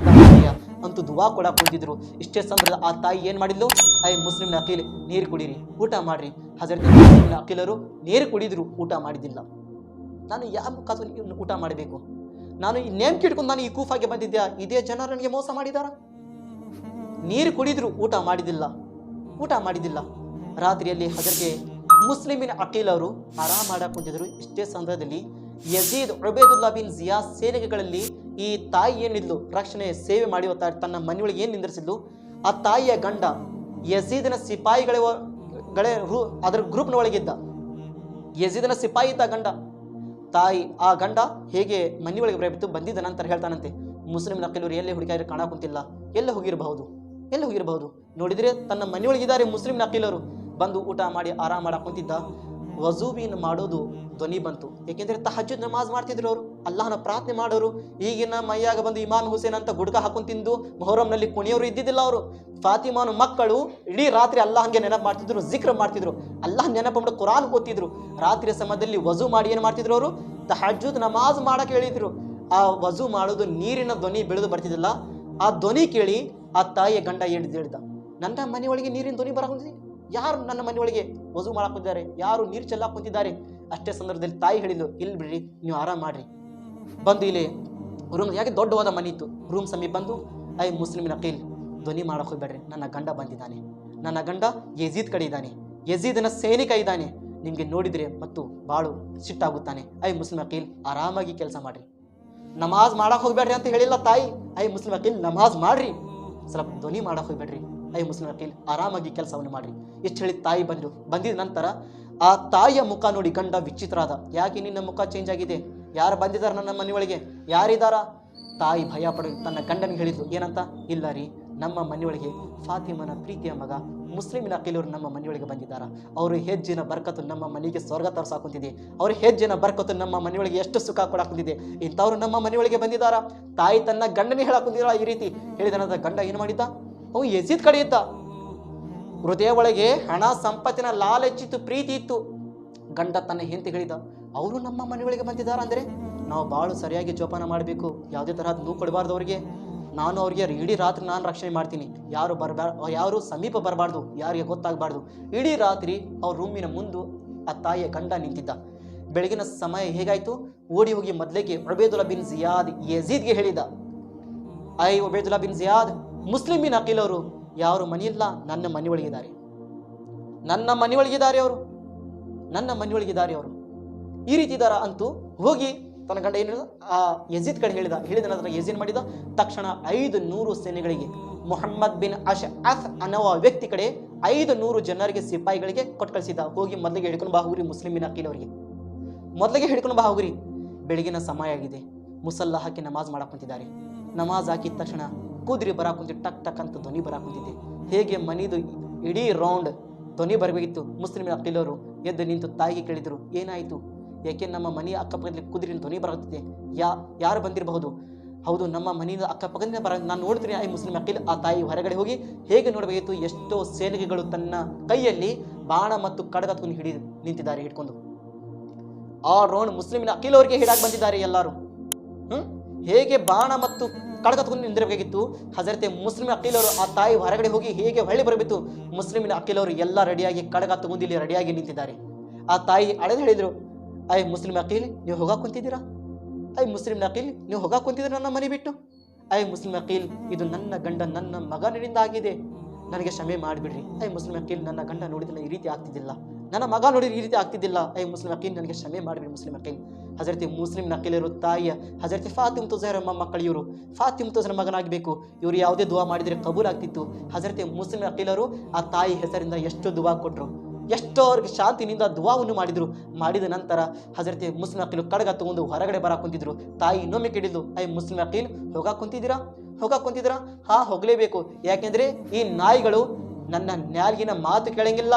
ಅಹದಯ ಅಂತೂ ದುವಾ ಕೂಡ ಕುಂತಿದ್ರು. ಇಷ್ಟೇ ಸಂದರ್ಭ ಆ ತಾಯಿ ಏನು ಮಾಡಿದ್ಲು, ಐ ಮುಸ್ಲಿಮ್ನ ಅಕೀಲ್ ನೀರು ಕುಡೀರಿ, ಊಟ ಮಾಡ್ರಿ. ಹಜರತ್ ಮುಸ್ಲಿಮ್ನ ಅಕೀಲರು ನೀರು ಕುಡಿದ್ರು, ಊಟ ಮಾಡಿದ್ದಿಲ್ಲ. ನಾನು ಯಾವ ಮುಖಾಂತರ ಊಟ ಮಾಡಬೇಕು? ನಾನು ಈ ನೇಮ್ ಕಿಡ್ಕೊಂಡು ನಾನು ಈ ಕೂಫಾಗೆ ಬಂದಿದ್ದೆ, ಇದೇ ಜನರು ನನಗೆ ಮೋಸ ಮಾಡಿದಾರ? ನೀರು ಕುಡಿದ್ರು, ಊಟ ಮಾಡಿದ್ದಿಲ್ಲ. ರಾತ್ರಿಯಲ್ಲಿ ಹಜರತೆ ಮುಸ್ಲಿಮಿನ ಅಕೀಲ್ ಅವರು ಆರಾಮ ಮಾಡಕ್ಕೆ ಕುಂತಿದ್ರು. ಇಷ್ಟೇ ಸಂದರ್ಭದಲ್ಲಿ ಯಜೀದ್ ಉಬೇದುಲ್ಲಾ ಬಿನ್ ಜಿಯಾದ್ ಸೇನೆಗಳಲ್ಲಿ ಈ ತಾಯಿ ಏನಿದ್ಲು, ರಕ್ಷಣೆ ಸೇವೆ ಮಾಡಿ ತನ್ನ ಮನೆಯೊಳಗೆ ಏನು ನಿಂದಿರಿಸಿದ್ಲು, ಆ ತಾಯಿಯ ಗಂಡ ಯಜೀದನ ಅದರ ಗ್ರೂಪ್ನ ಒಳಗಿದ್ದ. ಯಜೀದನ ಸಿಪಾಯಿ ಇದ್ದ ಗಂಡ. ತಾಯಿ ಆ ಗಂಡ ಹೇಗೆ ಮನೆಯೊಳಗೆ ಬಂದಿದ್ದ ನಂತರ ಹೇಳ್ತಾನಂತೆ, ಮುಸ್ಲಿಂ ಅಕೀಲರು ಎಲ್ಲೇ ಹುಡುಕಾದ್ರೆ ಕಾಣ ಕುಂತಿಲ್ಲ, ಎಲ್ಲ ಹೋಗಿರಬಹುದು. ನೋಡಿದ್ರೆ ತನ್ನ ಮನೆಯೊಳಗಿದ್ದಾರೆ ಮುಸ್ಲಿಂ ಅಕೀಲರು. ಬಂದು ಊಟ ಮಾಡಿ ಆರಾಮ ಮಾಡಕ್ಕೆ ಕುಂತಿದ್ದ. ವಜೂಬಿನ್ ಮಾಡೋದು ಧ್ವನಿ ಬಂತು. ಏಕೆಂದರೆ ತಹಜ್ಜುದ್ ನಮಾಜ್ ಮಾಡ್ತಿದ್ರು ಅವರು, ಅಲ್ಲಾಹನ ಪ್ರಾರ್ಥನೆ ಮಾಡೋರು. ಈಗಿನ ಮೈಯಾಗ ಬಂದು ಇಮಾಮ್ ಹುಸೇನ್ ಅಂತ ಗುಡ್ಕ ಹಾಕೊಂಡು ತಿಂದು ಮೊಹರಂನಲ್ಲಿ ಕುಣಿಯೋರು ಇದ್ದಿದ್ದಿಲ್ಲ ಅವರು. ಫಾತಿಮಾನು ಮಕ್ಕಳು ಇಡೀ ರಾತ್ರಿ ಅಲ್ಲಾಹಂಗೆ ನೆನಪು ಮಾಡ್ತಿದ್ರು, ಜಿಕ್ರ್ ಮಾಡ್ತಿದ್ರು, ಅಲ್ಲಾಹ್ ನೆನಪು ಮಾಡಿ ಕುರಾನ್ ಓದ್ತಿದ್ರು. ರಾತ್ರಿಯ ಸಮಯದಲ್ಲಿ ವಜೂ ಮಾಡಿ ಏನು ಮಾಡ್ತಿದ್ರು ಅವರು, ತಹಜ್ಜುದ್ ನಮಾಜ್ ಮಾಡಕ್ಕೆ ಹೇಳಿದ್ರು. ಆ ವಜೂ ಮಾಡೋದು ನೀರಿನ ಧ್ವನಿ ಬೆಳೆದು ಬರ್ತಿದ್ದಿಲ್ಲ. ಆ ಧ್ವನಿ ಕೇಳಿ ಆ ತಾಯಿಯ ಗಂಡ ಹೇಳಿದ, ನನ್ನ ಮನೆಯೊಳಗೆ ನೀರಿನ ಧ್ವನಿ ಬರಕುಂತಿದೆ, ಯಾರು ನನ್ನ ಮನೆಯೊಳಗೆ ವಜೂ ಮಾಡಕ್ ಕುಂತಿದ್ದಾರೆ, ಯಾರು ನೀರು ಚೆಲ್ಲಕ್ ಕುಂತಿದ್ದಾರೆ? ಅಷ್ಟೇ ಸಂದರ್ಭದಲ್ಲಿ ತಾಯಿ ಹೇಳಿದ್ಲು, ಇಲ್ಲಿ ಬಿಡ್ರಿ, ನೀವು ಆರಾಮ್ ಮಾಡ್ರಿ. ಬಂದು ಇಲ್ಲಿ ರೂಮ್, ಯಾಕೆ ದೊಡ್ಡವಾದ ಮನೆ ಇತ್ತು, ರೂಮ್ ಸಮೀಪ ಬಂದು, ಐ ಮುಸ್ಲಿಮಿನ ಅಕೀಲ್ ಧ್ವನಿ ಮಾಡಕ್ ಹೋಗ್ಬೇಡ್ರಿ, ನನ್ನ ಗಂಡ ಬಂದಿದ್ದಾನೆ, ನನ್ನ ಗಂಡ ಯಜೀದ್ ಕಡೆ ಇದ್ದಾನೆ, ಯಜೀದನ ಸೈನಿಕ ಇದ್ದಾನೆ, ನಿಮಗೆ ನೋಡಿದ್ರೆ ಮತ್ತು ಬಾಳು ಸಿಟ್ಟಾಗುತ್ತಾನೆ. ಐ ಮುಸ್ಲಿಂ ಅಕೀಲ್ ಆರಾಮಾಗಿ ಕೆಲಸ ಮಾಡ್ರಿ, ನಮಾಜ್ ಮಾಡಕ್ ಹೋಗ್ಬೇಡ್ರಿ ಅಂತ ಹೇಳಿಲ್ಲ ತಾಯಿ. ಐ ಮುಸ್ಲಿಂ ಅಕೀಲ್ ನಮಾಜ್ ಮಾಡ್ರಿ, ಸ್ವಲ್ಪ ಧ್ವನಿ ಮಾಡಕ್ ಹೋಗ್ಬೇಡ್ರಿ, ಐ ಮುಸ್ಲಿಂ ಅಕೀಲ್ ಆರಾಮಾಗಿ ಕೆಲಸವನ್ನು ಮಾಡ್ರಿ. ಇಷ್ಟು ಹೇಳಿ ತಾಯಿ ಬಂದಿದ ನಂತರ ಆ ತಾಯಿಯ ಮುಖ ನೋಡಿ ಗಂಡ ವಿಚಿತ್ರ ಆದ. ಯಾಕೆ ನಿನ್ನ ಮುಖ ಚೇಂಜ್ ಆಗಿದೆ, ಯಾರು ಬಂದಿದ್ದಾರೆ ನನ್ನ ಮನೆಯೊಳಗೆ, ಯಾರಿದಾರ? ತಾಯಿ ಭಯ ಪಡ ತನ್ನ ಗಂಡನಿಗೆ ಹೇಳಿದ್ಲು, ಏನಂತ, ಇಲ್ಲ ರೀ, ನಮ್ಮ ಮನೆಯೊಳಗೆ ಫಾತಿಮನ ಪ್ರೀತಿಯ ಮಗ ಮುಸ್ಲಿಮಿನ ಅಕೀಲರು ನಮ್ಮ ಮನೆಯೊಳಗೆ ಬಂದಿದ್ದಾರೆ, ಅವರು ಹೆಜ್ಜಿನ ಬರ್ಕತ್ತು ನಮ್ಮ ಮನೆಗೆ ಸ್ವರ್ಗ ತರಿಸಾಕುಂತಿದೆ, ಅವ್ರ ಹೆಜ್ಜಿನ ಬರ್ಕತ್ತು ನಮ್ಮ ಮನೆಯೊಳಗೆ ಎಷ್ಟು ಸುಖ ಕೊಡಾಕುಂತಿದೆ, ಇಂಥವ್ರು ನಮ್ಮ ಮನೆಯೊಳಗೆ ಬಂದಿದ್ದಾರ. ತಾಯಿ ತನ್ನ ಗಂಡನಿಗೆ ಹೇಳಾಕುಂತಿದ್ರ. ಈ ರೀತಿ ಹೇಳಿದ ಗಂಡ ಏನು ಮಾಡಿದ್ದ, ಅವು ಯಜೀದ್ ಕಡೆ ಇದ್ದ. ಹೃದಯ ಒಳಗೆ ಹಣ ಸಂಪತ್ತಿನ ಲಾಲಚ್ಚಿತ್ತು, ಪ್ರೀತಿ ಇತ್ತು. ಗಂಡ ತನ್ನ ಹೆಂಡತಿ ಹೇಳಿದ, ಅವರು ನಮ್ಮ ಮನೆಯೊಳಗೆ ಬಂದಿದ್ದಾರೆ ಅಂದರೆ ನಾವು ಭಾಳ ಸರಿಯಾಗಿ ಜೋಪಾನ ಮಾಡಬೇಕು, ಯಾವುದೇ ತರಹದ ನೋವು ಕೊಡಬಾರ್ದು ಅವರಿಗೆ. ನಾನು ಅವ್ರಿಗೆ ಇಡೀ ರಾತ್ರಿ ನಾನು ರಕ್ಷಣೆ ಮಾಡ್ತೀನಿ, ಯಾರು ಸಮೀಪ ಬರಬಾರ್ದು, ಯಾರಿಗೆ ಗೊತ್ತಾಗಬಾರ್ದು. ಇಡೀ ರಾತ್ರಿ ಅವ್ರ ರೂಮಿನ ಮುಂದೆ ಆ ತಾಯಿಯ ಗಂಡ ನಿಂತಿದ್ದ. ಬೆಳಗಿನ ಸಮಯ ಹೇಗಾಯ್ತು, ಓಡಿ ಹೋಗಿ ಮೊದಲಿಗೆ ಉಬೇದುಲ್ಲಾ ಬಿನ್ ಜಿಯಾದ್ ಯಜೀದ್ಗೆ ಹೇಳಿದ, ಐ ಉಬೇದುಲ್ಲಾ ಬಿನ್ ಜಿಯಾದ್, ಮುಸ್ಲಿಮಿನ ಅಕೀಲರು ಯಾರು ಮನೆಯಿಲ್ಲ, ನನ್ನ ಮನೆಯೊಳಗಿದ್ದಾರೆ, ನನ್ನ ಮನೆಯೊಳಗಿದ್ದಾರೆ ಅವರು, ಈ ರೀತಿ ಇದ್ದಾರ ಅಂತೂ. ಹೋಗಿ ತನ್ನ ಗಂಡ ಏನು ಆ ಯಜೀದ್ ಕಡೆ ಹೇಳಿದ ನಂತರ ಯಜೀದ್ ಮಾಡಿದ ತಕ್ಷಣ 500 ಸೇನೆಗಳಿಗೆ ಮೊಹಮ್ಮದ್ ಬಿನ್ ಅಶ್ಅಫ್ ಅನ್ನುವ ವ್ಯಕ್ತಿ ಕಡೆ 500 ಜನರಿಗೆ ಸಿಪಾಯಿಗಳಿಗೆ ಕೊಟ್ಟು ಕಳಿಸಿದ. ಹೋಗಿ ಮೊದಲಿಗೆ ಹಿಡ್ಕೊಂಡು ಬಾ ಹೋಗ್ರಿ, ಮುಸ್ಲಿಮಿನ ಅಕೀಲವರಿಗೆ ಮೊದಲಿಗೆ ಹಿಡ್ಕೊಂಡು ಬಾ ಹೋಗ್ರಿ. ಬೆಳಗಿನ ಸಮಯ ಆಗಿದೆ, ಮುಸಲ್ಲ ಹಾಕಿ ನಮಾಜ್ ಮಾಡಕ್ ಕುಂತಿದ್ದಾರೆ. ನಮಾಜ್ ಹಾಕಿದ ತಕ್ಷಣ ಕುದುರೆ ಬರಾಕುಂತಿದ್ದೆ, ಟಕ್ ಟಕ್ ಅಂತ ಧ್ವನಿ ಬರಾಕುಂತಿದ್ದೆ. ಹೇಗೆ ಮನಿದು ಇಡೀ ರೌಂಡ್ ಧ್ವನಿ ಬರಬೇಕಿತ್ತು. ಮುಸ್ಲಿಮಿನ ಅಕೀಲರು ಎದ್ದು ನಿಂತು ತಾಯಿಗೆ ಕೇಳಿದರು, ಏನಾಯಿತು, ಯಾಕೆ ನಮ್ಮ ಮನೆಯ ಅಕ್ಕಪಕ್ಕದಲ್ಲಿ ಕುದುರಿನ ಧ್ವನಿ ಬರುತ್ತಿದೆ, ಯಾರು ಬಂದಿರಬಹುದು? ಹೌದು, ನಮ್ಮ ಮನೆಯ ಅಕ್ಕಪಕ್ಕದಿಂದ ನಾನು ನೋಡ್ತೀನಿ. ಐ ಮುಸ್ಲಿಂ ಅಕೀಲ್ ಆ ತಾಯಿ ಹೊರಗಡೆ ಹೋಗಿ ಹೇಗೆ ನೋಡಬೇಕಿತ್ತು, ಎಷ್ಟೋ ಸೇನೆಗಳು ತನ್ನ ಕೈಯಲ್ಲಿ ಬಾಣ ಮತ್ತು ಕಡಗ ನಿಂತಿದ್ದಾರೆ ಹಿಡ್ಕೊಂಡು. ಆ ರೌಂಡ್ ಮುಸ್ಲಿಮಿನ ಅಕೀಲ್ ಅವರಿಗೆ ಹಿಡಾಗಿ ಬಂದಿದ್ದಾರೆ ಎಲ್ಲರೂ. ಹೇಗೆ ಬಾಣ ಮತ್ತು ಕಡಗ ತಗೊಂಡು ನಿಂದಿರಬೇಕಿತ್ತು. ಹಜರತೆ ಮುಸ್ಲಿಂ ಅಕೀಲ್ ಅವರು ಆ ತಾಯಿ ಹೊರಗಡೆ ಹೋಗಿ ಹೇಗೆ ಹೊಳ್ಳಿ ಬರಬೇಕು. ಮುಸ್ಲಿಮಿನ ಅಕೀಲ್ ಅವರು ಎಲ್ಲ ರೆಡಿಯಾಗಿ ಕಡಗ ತಗೊಂಡು ಇಲ್ಲಿ ರೆಡಿಯಾಗಿ ನಿಂತಿದ್ದಾರೆ. ಆ ತಾಯಿ ಅಳೆದು ಹೇಳಿದರು, ಐ ಮುಸ್ಲಿಂ ಅಕೀಲ್ ನೀವು ಹೋಗಾಕ್ ಕುಂತಿದ್ದೀರಾ, ಐ ಮುಸ್ಲಿಂ ಅಕೀಲ್ ನೀವು ಹೋಗಾಕ್ ಕುಂತಿದ್ದೀರಾ ನನ್ನ ಮನೆ ಬಿಟ್ಟು. ಐ ಮುಸ್ಲಿಂ ಅಕೀಲ್ ಇದು ನನ್ನ ಗಂಡ ನನ್ನ ಮಗನಿಂದ ಆಗಿದೆ, ನನಗೆ ಕ್ಷಮೆ ಮಾಡಿಬಿಡ್ರಿ. ಐ ಮುಸ್ಲಿಂ ಅಕೀಲ್ ನನ್ನ ಗಂಡ ನೋಡಿದ್ರೆ ಈ ರೀತಿ ಆಗ್ತಿದ್ದಿಲ್ಲ, ನನ್ನ ಮಗ ನೋಡಿದ್ರೆ ಈ ರೀತಿ ಆಗ್ತಿದ್ದಿಲ್ಲ. ಐ ಮುಸ್ಲಿಂ ಅಕೀಲ್ ನನಗೆ ಕ್ಷಮೆ ಮಾಡಿಬಿಡಿ ಮುಸ್ಲಿಂ ಅಕೀಲ್. ಹಜರತಿ ಮುಸ್ಲಿಂ ಅಕೀಲರು ತಾಯಿಯ ಹಜರತಿ ಫಾತಿಮಾ ಝಹರಾ ಮಕ್ಕಳು ಇವರು, ಫಾತಿಮಾ ಝಹರಾ ಮಗನಾಗಬೇಕು. ಇವರು ಯಾವುದೇ ದುವಾ ಮಾಡಿದರೆ ಕಬೂಲ್ ಆಗ್ತಿತ್ತು. ಹಜರತಿ ಮುಸ್ಲಿಂ ಅಕೀಲರು ಆ ತಾಯಿ ಹೆಸರಿಂದ ಎಷ್ಟು ದುವಾ ಕೊಟ್ಟರು, ಎಷ್ಟೋ ಅವ್ರಿಗೆ ಶಾಂತಿನಿಂದ ದುವಾವನ್ನು ಮಾಡಿದ ನಂತರ ಹಜರತಿ ಮುಸ್ಲಿಂ ಅಕೀಲ್ ಕಡಗ ತಗೊಂಡು ಹೊರಗಡೆ ಬರಾಕ್ ಕುಂತಿದ್ರು. ತಾಯಿ ಇನ್ನೊಮ್ಮೆ ಕೇಳಿದ್ಲು, ಐ ಮುಸ್ಲಿಂ ಅಕೀಲ್ ಹೋಗಾಕ್ ಕುಂತಿದ್ದೀರಾ? ಹಾ, ಹೋಗಲೇಬೇಕು. ಯಾಕೆಂದ್ರೆ ಈ ನಾಯಿಗಳು ನನ್ನ ನ್ಯಾಲ್ಗಿನ ಮಾತು ಕೇಳಂಗಿಲ್ಲ.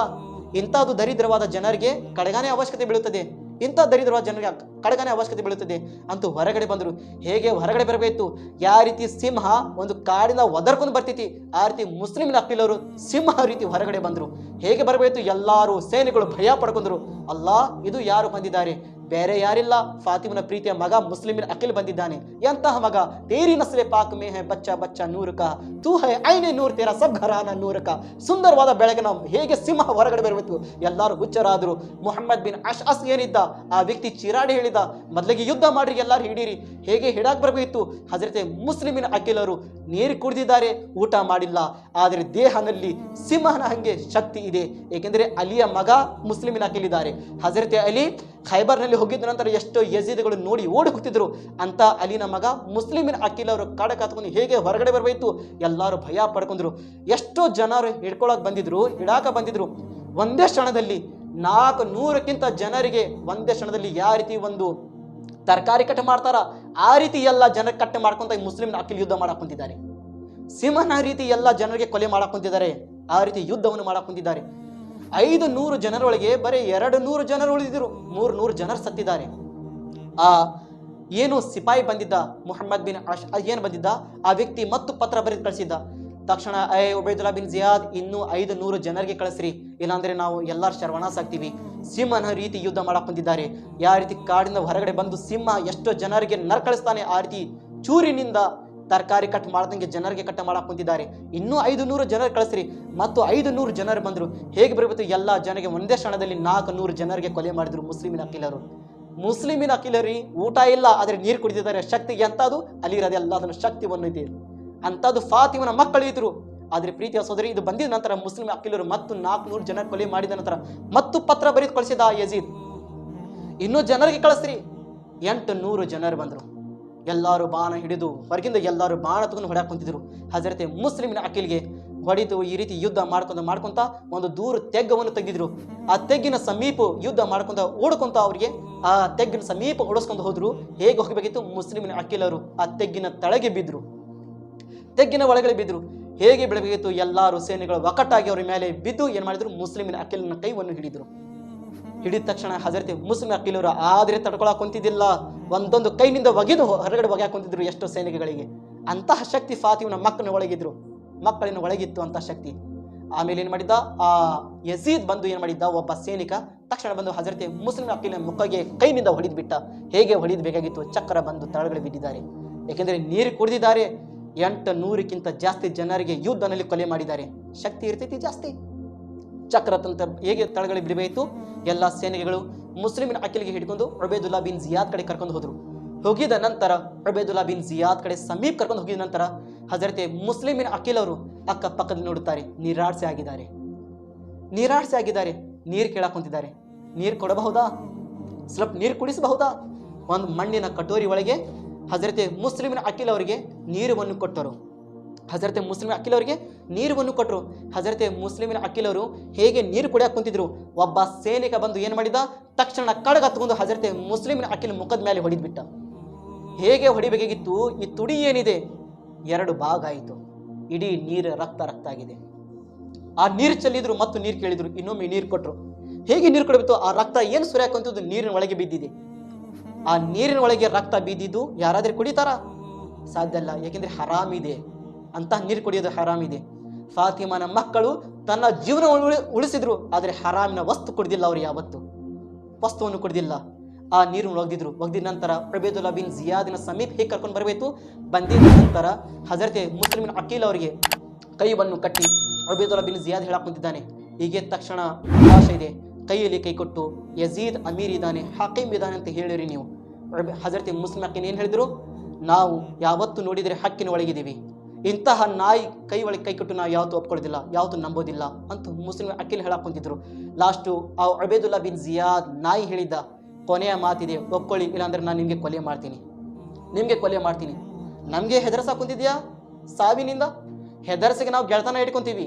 ಇಂಥದ್ದು ದರಿದ್ರವಾದ ಜನರಿಗೆ ಕಡಗಾನೇ ಅವಶ್ಯಕತೆ ಬೀಳುತ್ತದೆ, ಇಂಥ ದರಿದ್ರವಾದ ಜನರಿಗೆ ಕಡಗಾನೇ ಅವಶ್ಯಕತೆ ಬೀಳುತ್ತದೆ ಅಂತೂ ಹೊರಗಡೆ ಬಂದರು. ಹೇಗೆ ಹೊರಗಡೆ ಬರಬೇಕು, ಯಾವ ರೀತಿ ಸಿಂಹ ಒಂದು ಕಾಡಿನ ಒದರ್ಕೊಂಡು ಬರ್ತೈತಿ, ಆ ರೀತಿ ಮುಸ್ಲಿಂ ಅಕೀಲರು ಸಿಂಹ ರೀತಿ ಹೊರಗಡೆ ಬಂದರು. ಹೇಗೆ ಬರಬೇಕು, ಎಲ್ಲರೂ ಸೇನೆಗಳು ಭಯ ಪಡ್ಕೊಂಡ್ರು. ಅಲ್ಲಾ, ಇದು ಯಾರು ಬಂದಿದ್ದಾರೆ, ಬೇರೆ ಯಾರಿಲ್ಲ, ಫಾತಿಮನ ಪ್ರೀತಿಯ ಮಗ ಮುಸ್ಲಿಮಿನ ಅಖಿಲ್ ಬಂದಿದ್ದಾನೆ. ಎಂತಹ ಮಗ, ತೇರಿ ನಸ್ಲೆ ಪಾಕ್ ಮೇ ಹೈ ಬಚ್ಚಾ ಬಚ್ಚಾ ನೂರ್ ಕಾ, ತೂ ಹೈ ಐನೆ ನೂರ್ ತೇರಾ ಸಬ್ ಘರಾನ ನೂರ್ ಕಾ. ಸುಂದರವಾದ ಬೆಳಗಿನ ಹೇಗೆ ಸಿಂಹ ಹೊರಗಡೆ ಬರಬೇಕು, ಎಲ್ಲರೂ ಹುಚ್ಚರಾದರು. ಮುಹಮ್ಮದ್ ಬಿನ್ ಅಶ್ಅಸ್ ಏನಿದ್ದ, ಆ ವ್ಯಕ್ತಿ ಚಿರಾಡಿ ಹೇಳಿದ, ಮೊದಲಿಗೆ ಯುದ್ಧ ಮಾಡ್ರಿ, ಎಲ್ಲರೂ ಹಿಡೀರಿ. ಹೇಗೆ ಹಿಡಾಕ್ ಬರಬೇಕಿತ್ತು. ಹಜರತೆ ಮುಸ್ಲಿಮಿನ ಅಖಿಲರು ನೀರು ಕುಡಿದಿದ್ದಾರೆ, ಊಟ ಮಾಡಿಲ್ಲ, ಆದರೆ ದೇಹದಲ್ಲಿ ಸಿಂಹನ ಹಂಗೆ ಶಕ್ತಿ ಇದೆ. ಏಕೆಂದರೆ ಅಲಿಯ ಮಗ ಮುಸ್ಲಿಮಿನ ಅಖಿಲ್ ಇದ್ದಾರೆ. ಹಜರತೆ ಅಲಿ ಖೈಬರ್ನಲ್ಲಿ ಹೋಗಿದ್ದ ನಂತರ ಎಷ್ಟೋ ಯಜೀದ್ಗಳು ನೋಡಿ ಓಡಿ ಹೋಗ್ತಿದ್ರು. ಅಂತ ಅಲಿನ ಮಗ ಮುಸ್ಲಿಮಿನ ಅಖಿಲ್ ಅವರು ಕಾಡ ಕಾತ್ಕೊಂಡು ಹೇಗೆ ಹೊರಗಡೆ ಬರಬೇಕು, ಎಲ್ಲರೂ ಭಯ ಪಡ್ಕೊಂಡ್ರು. ಎಷ್ಟೋ ಜನರು ಹಿಡ್ಕೊಳಕ್ ಬಂದಿದ್ರು, ಹಿಡಾಕ ಬಂದಿದ್ರು. ಒಂದೇ ಕ್ಷಣದಲ್ಲಿ 400ಕ್ಕಿಂತ ಜನರಿಗೆ ಒಂದೇ ಕ್ಷಣದಲ್ಲಿ ಯಾವ ರೀತಿ ಒಂದು ತರಕಾರಿ ಕಟ್ ಮಾಡ್ತಾರ ಆ ರೀತಿ ಎಲ್ಲ ಜನರಿಗೆ ಕಟ್ ಮಾಡ್ಕೊಂತ ಮುಸ್ಲಿಂ ಅಖಿಲ್ ಯುದ್ಧ ಮಾಡಕ್ ಕುಂತಿದ್ದಾರೆ. ಸಿಂಹನ ರೀತಿ ಎಲ್ಲ ಜನರಿಗೆ ಕೊಲೆ ಮಾಡಕ್ ಕುಂತಿದ್ದಾರೆ, ಆ ರೀತಿ ಯುದ್ಧವನ್ನು ಮಾಡಕ್ ಕುಂತಿದ್ದಾರೆ. 500 ಜನರೊಳಗೆ ಬರೀ 200 ಜನರು ಉಳಿದಿದ್ರು, 300 ಜನರು ಸತ್ತಿದ್ದಾರೆ. ಆ ಏನು ಸಿಪಾಯಿ ಬಂದಿದ್ದ ಮುಹಮ್ಮದ್ ಬಿನ್ ಏನು ಬಂದಿದ್ದ ಆ ವ್ಯಕ್ತಿ ಮತ್ತು ಪತ್ರ ಬರೆದು ಕಳಿಸಿದ್ದ. ತಕ್ಷಣ ಉಬೈದುಲ್ಲಾ ಬಿನ್ ಜಿಯಾದ್ ಇನ್ನೂ 500 ಜನರಿಗೆ ಕಳಿಸ್ರಿ, ಇಲ್ಲಾಂದ್ರೆ ನಾವು ಎಲ್ಲರೂ ಶರ್ವನಾಸ ಆಗ್ತೀವಿ. ಸಿಂಹನ ರೀತಿ ಯುದ್ಧ ಮಾಡಕ್ ಬಂದಿದ್ದಾರೆ. ಯಾವ ರೀತಿ ಕಾಡಿನ ಹೊರಗಡೆ ಬಂದು ಸಿಂಹ ಎಷ್ಟೋ ಜನರಿಗೆ ನರ್ಕಳಿಸ್ತಾನೆ, ಆ ರೀತಿ ಚೂರಿನಿಂದ ತರಕಾರಿ ಕಟ್ ಮಾಡ್ದಂಗೆ ಜನರಿಗೆ ಕಟ್ ಮಾಡಕ್ ಕುಂತಿದ್ದಾರೆ. ಇನ್ನೂ 500 ಜನರು ಕಳಿಸ್ರಿ. ಮತ್ತು 500 ಜನರು ಬಂದರು. ಹೇಗೆ ಬರಬೇಕು, ಎಲ್ಲ ಜನರಿಗೆ ಒಂದೇ ಕ್ಷಣದಲ್ಲಿ 400 ಜನರಿಗೆ ಕೊಲೆ ಮಾಡಿದ್ರು ಮುಸ್ಲಿಮಿನ ಅಖಿಲರು. ಮುಸ್ಲಿಮಿನ ಅಖಿಲರಿ ಊಟ ಇಲ್ಲ, ಆದರೆ ನೀರು ಕುಡಿದಿದ್ದಾರೆ. ಶಕ್ತಿ ಎಂಥದ್ದು ಅಲ್ಲಿ ಇರೋದೆ ಎಲ್ಲ ಅದನ್ನು ಶಕ್ತಿವನ್ನು ಇದೆ. ಅಂಥದ್ದು ಫಾತಿಮನ ಮಕ್ಕಳು ಇದ್ರು. ಆದರೆ ಪ್ರೀತಿಯ ಸೋದರಿ, ಇದು ಬಂದಿದ ನಂತರ ಮುಸ್ಲಿಂ ಅಖಿಲರು ಮತ್ತು 400 ಜನ ಕೊಲೆ ಮಾಡಿದ ನಂತರ ಮತ್ತು ಪತ್ರ ಬರೆದು ಕಳಿಸಿದ ಯಜೀದ್, ಇನ್ನೂ ಜನರಿಗೆ ಕಳಿಸ್ರಿ. 800 ಜನರು ಬಂದರು. ಎಲ್ಲರೂ ಬಾಣ ಹಿಡಿದು ಹೊರಗಿಂದ ಎಲ್ಲರೂ ಬಾಣ ತಗೊಂಡು ಹೊಡ್ಯಾಕ್ ಕುಂತಿದ್ರು. ಹಜರತೆ ಮುಸ್ಲಿಮಿನ ಅಖಿಲ್ಗೆ ಹೊಡಿತು. ಈ ರೀತಿ ಯುದ್ಧ ಮಾಡ್ಕೊಂತ ಒಂದು ದೂರ ತೆಗ್ಗವನ್ನು ತೆಗೆದಿದ್ರು. ಆ ತೆಗ್ಗಿನ ಸಮೀಪ ಯುದ್ಧ ಮಾಡ್ಕೊಂತ ಓಡ್ಕೊಂತ ಅವರಿಗೆ ಆ ತೆಗ್ಗಿನ ಸಮೀಪ ಓಡಿಸ್ಕೊಂಡು ಹೋದ್ರು. ಹೇಗೆ ಹೋಗಬೇಕಿತ್ತು, ಮುಸ್ಲಿಮಿನ ಅಖಿಲರು ಆ ತೆಗ್ಗಿನ ತಳಗೆ ಬಿದ್ರು, ತೆಗ್ಗಿನ ಒಳಗಡೆ ಬಿದ್ರು. ಹೇಗೆ ಬೆಳಬೇಕಿತ್ತು, ಎಲ್ಲರೂ ಸೇನೆಗಳು ಒಕ್ಕಟ್ಟಾಗಿ ಅವರ ಮೇಲೆ ಬಿದ್ದು ಏನ್ ಮಾಡಿದ್ರು, ಮುಸ್ಲಿಮಿನ ಅಖಿಲನ ಕೈವನ್ನು ಹಿಡಿದ್ರು. ಹಿಡಿದ ತಕ್ಷಣ ಹಜರತೆ ಮುಸ್ಲಿಂ ಅಖಿಲರು ಆದರೆ ತಡ್ಕೊಳಕ್ ಕುಂತಿದ್ದಿಲ್ಲ, ಒಂದೊಂದು ಕೈನಿಂದ ಒಗೆದು ಹೊರಗಡೆ ಒಗ್ಯಾಕ್ ಕುಂತಿದ್ರು ಎಷ್ಟೋ ಸೈನಿಕಗಳಿಗೆ. ಅಂತಹ ಶಕ್ತಿ ಫಾತಿಮನ ಮಕ್ಕಳಿನ ಒಳಗಿತ್ತು ಅಂತ ಶಕ್ತಿ. ಆಮೇಲೆ ಏನ್ ಮಾಡಿದ್ದ, ಆ ಯಜೀದ್ ಬಂದು ಏನ್ ಮಾಡಿದ್ದ, ಒಬ್ಬ ಸೈನಿಕ ತಕ್ಷಣ ಬಂದು ಹಜರತೆ ಮುಸ್ಲಿಂ ಅಖಿಲನ ಮುಖಗೆ ಕೈನಿಂದ ಹೊಡೆದ್ ಬಿಟ್ಟ. ಹೇಗೆ ಹೊಡೆಯಬೇಕಾಗಿತ್ತು, ಚಕ್ರ ಬಂದು ತಳಗಡೆ ಬಿದ್ದಿದ್ದಾರೆ. ಏಕೆಂದರೆ ನೀರು ಕುಡಿದಿದ್ದಾರೆ. 800ಕ್ಕಿಂತ ಜಾಸ್ತಿ ಜನರಿಗೆ ಯುದ್ಧನಲ್ಲಿ ಕೊಲೆ ಮಾಡಿದ್ದಾರೆ. ಶಕ್ತಿ ಇರ್ತೈತಿ ಜಾಸ್ತಿ. ಚಕ್ರ ತಂತ್ರ ಹೇಗೆ ತಳಗಡೆ ಬಿಡಬೇಕು. ಎಲ್ಲ ಸೇನೆಗಳು ಮುಸ್ಲಿಮಿನ ಅಖಿಲ್ಗೆ ಹಿಡ್ಕೊಂಡು ಉಬೈದುಲ್ಲಾ ಬಿನ್ ಜಿಯಾದ್ ಕಡೆ ಕರ್ಕೊಂಡು ಹೋದ್ರು. ಹೋಗಿದ ನಂತರ ಉಬೈದುಲ್ಲಾ ಬಿನ್ ಜಿಯಾದ್ ಕಡೆ ಸಮೀಪ ಕರ್ಕೊಂಡು ಹೋಗಿದ ನಂತರ ಹಜರತೆ ಮುಸ್ಲಿಮಿನ ಅಖಿಲ್ ಅವರು ಅಕ್ಕಪಕ್ಕದಲ್ಲಿ ನೋಡುತ್ತಾರೆ, ನಿರಾಸೆ ಆಗಿದ್ದಾರೆ. ನೀರು ಕೇಳಕ್ ಕುಂತಿದ್ದಾರೆ. ನೀರು ಕೊಡಬಹುದಾ, ಸ್ವಲ್ಪ ನೀರು ಕುಡಿಸಬಹುದಾ? ಒಂದು ಮಣ್ಣಿನ ಕಟೋರಿ ಒಳಗೆ ಹಜರತೆ ಮುಸ್ಲಿಮಿನ ಅಖಿಲ್ ಅವರಿಗೆ ನೀರನ್ನು ಕೊಟ್ಟರು. ಹಜರತೆ ಮುಸ್ಲಿಮಿನ ಅಖಿಲ್ ಅವರಿಗೆ ನೀರನ್ನು ಕೊಟ್ಟರು. ಹಜರತೆ ಮುಸ್ಲಿಮಿನ ಅಖಿಲ್ ಅವರು ಹೇಗೆ ನೀರು ಕುಡಿಯಕ್ಕೆ ಕುಂತಿದ್ರು, ಒಬ್ಬ ಸೈನಿಕ ಬಂದು ಏನು ಮಾಡಿದ, ತಕ್ಷಣ ಕಡಗ ತಗೊಂಡು ಹಜರತೆ ಮುಸ್ಲಿಮಿನ ಅಖಿಲ್ ಮುಖದ ಮೇಲೆ ಹೊಡೆದ್ಬಿಟ್ಟ. ಹೇಗೆ ಹೊಡಿಬೇಕಾಗಿತ್ತು, ಈ ತುಡಿ ಏನಿದೆ 2 ಭಾಗ ಆಯಿತು. ಇಡೀ ನೀರು ರಕ್ತ ಆಗಿದೆ. ಆ ನೀರು ಚೆಲ್ಲಿದ್ರು ಮತ್ತು ನೀರು ಕೇಳಿದ್ರು, ಇನ್ನೊಮ್ಮೆ ನೀರು ಕೊಟ್ಟರು. ಹೇಗೆ ನೀರು ಕೊಡಬೇಕು, ಆ ರಕ್ತ ಏನು ಸುರಿಯಾಕಂತದ್ದು ನೀರಿನ ಒಳಗೆ ಬಿದ್ದಿದೆ. ಆ ನೀರಿನ ಒಳಗೆ ರಕ್ತ ಬಿದ್ದಿದ್ದು ಯಾರಾದ್ರೂ ಕುಡಿತಾರ? ಸಾಧ್ಯ ಇಲ್ಲ, ಯಾಕೆಂದ್ರೆ ಹರಾಮ್ ಇದೆ. ಅಂತಹ ನೀರು ಕುಡಿಯೋದು ಹರಾಮ್ ಇದೆ. ಫಾತಿಮನ ಮಕ್ಕಳು ತನ್ನ ಜೀವನ ಉಳಿಸಿದ್ರು, ಆದರೆ ಹರಾಮಿನ ವಸ್ತು ಕುಡಿದಿಲ್ಲ. ಅವರು ಯಾವತ್ತು ವಸ್ತುವನ್ನು ಕುಡಿದಿಲ್ಲ. ಆ ನೀರನ್ನು ಒಗ್ದಿದ ನಂತರ ಉಬೈದುಲ್ಲಾ ಬಿನ್ ಜಿಯಾದಿನ ಸಮೀಪ ಹೇಗೆ ಕರ್ಕೊಂಡು ಬರಬೇಕು. ಬಂದಿದ ನಂತರ ಹಜರತೆ ಮುಸ್ಲಿಮಿನ ಅಖಿಲ್ ಅವರಿಗೆ ಕೈಯನ್ನು ಕಟ್ಟಿ ಉಬೈದುಲ್ಲಾ ಬಿನ್ ಜಿಯಾದ್ ಹೇಳಕ್ ಕುಂತಿದ್ದಾನೆ. ಹೀಗೆ ತಕ್ಷಣ ಅವಕಾಶ ಇದೆ, ಕೈಯಲ್ಲಿ ಕೈ ಕೊಟ್ಟು ಯಜೀದ್ ಅಮೀರ್ ಇದ್ದಾನೆ, ಹಕೀಮ್ ಇದ್ದಾನೆ ಅಂತ ಹೇಳಿರಿ ನೀವು. ಹಜರತೆ ಮುಸ್ಲಿಂ ಅಖಿಲ್ ಏನು ಹೇಳಿದ್ರು, ನಾವು ಯಾವತ್ತು ನೋಡಿದರೆ ಹಕ್ಕಿನ ಒಳಗಿದ್ದೀವಿ, ಇಂತಹ ನಾಯಿ ಕೈ ಒಳಗೆ ಕೈ ಕೊಟ್ಟು ನಾವು ಯಾವತ್ತೂ ಒಪ್ಕೊಳ್ಳೋದಿಲ್ಲ, ಯಾವತ್ತೂ ನಂಬೋದಿಲ್ಲ ಅಂತ ಮುಸ್ಲಿಂ ಅಖಿಲ್ ಹೇಳಕ್ ಕುಂತಿದ್ರು. ಲಾಸ್ಟು ಆ ಉಬೈದುಲ್ಲಾ ಬಿನ್ ಜಿಯಾದ್ ನಾಯಿ ಹೇಳಿದ್ದ, ಕೊನೆಯ ಮಾತಿದೆ, ಒಪ್ಕೊಳ್ಳಿ, ಇಲ್ಲಾಂದ್ರೆ ನಾನು ನಿಮಗೆ ಕೊಲೆ ಮಾಡ್ತೀನಿ. ನಮಗೆ ಹೆದರ್ಸಕ್ ಕುಂತಿದ್ಯಾ ಸಾವಿನಿಂದ? ಹೆದರ್ಸಿಗೆ ನಾವು ಗೆಳತನ ಇಟ್ಕೊಂತೀವಿ,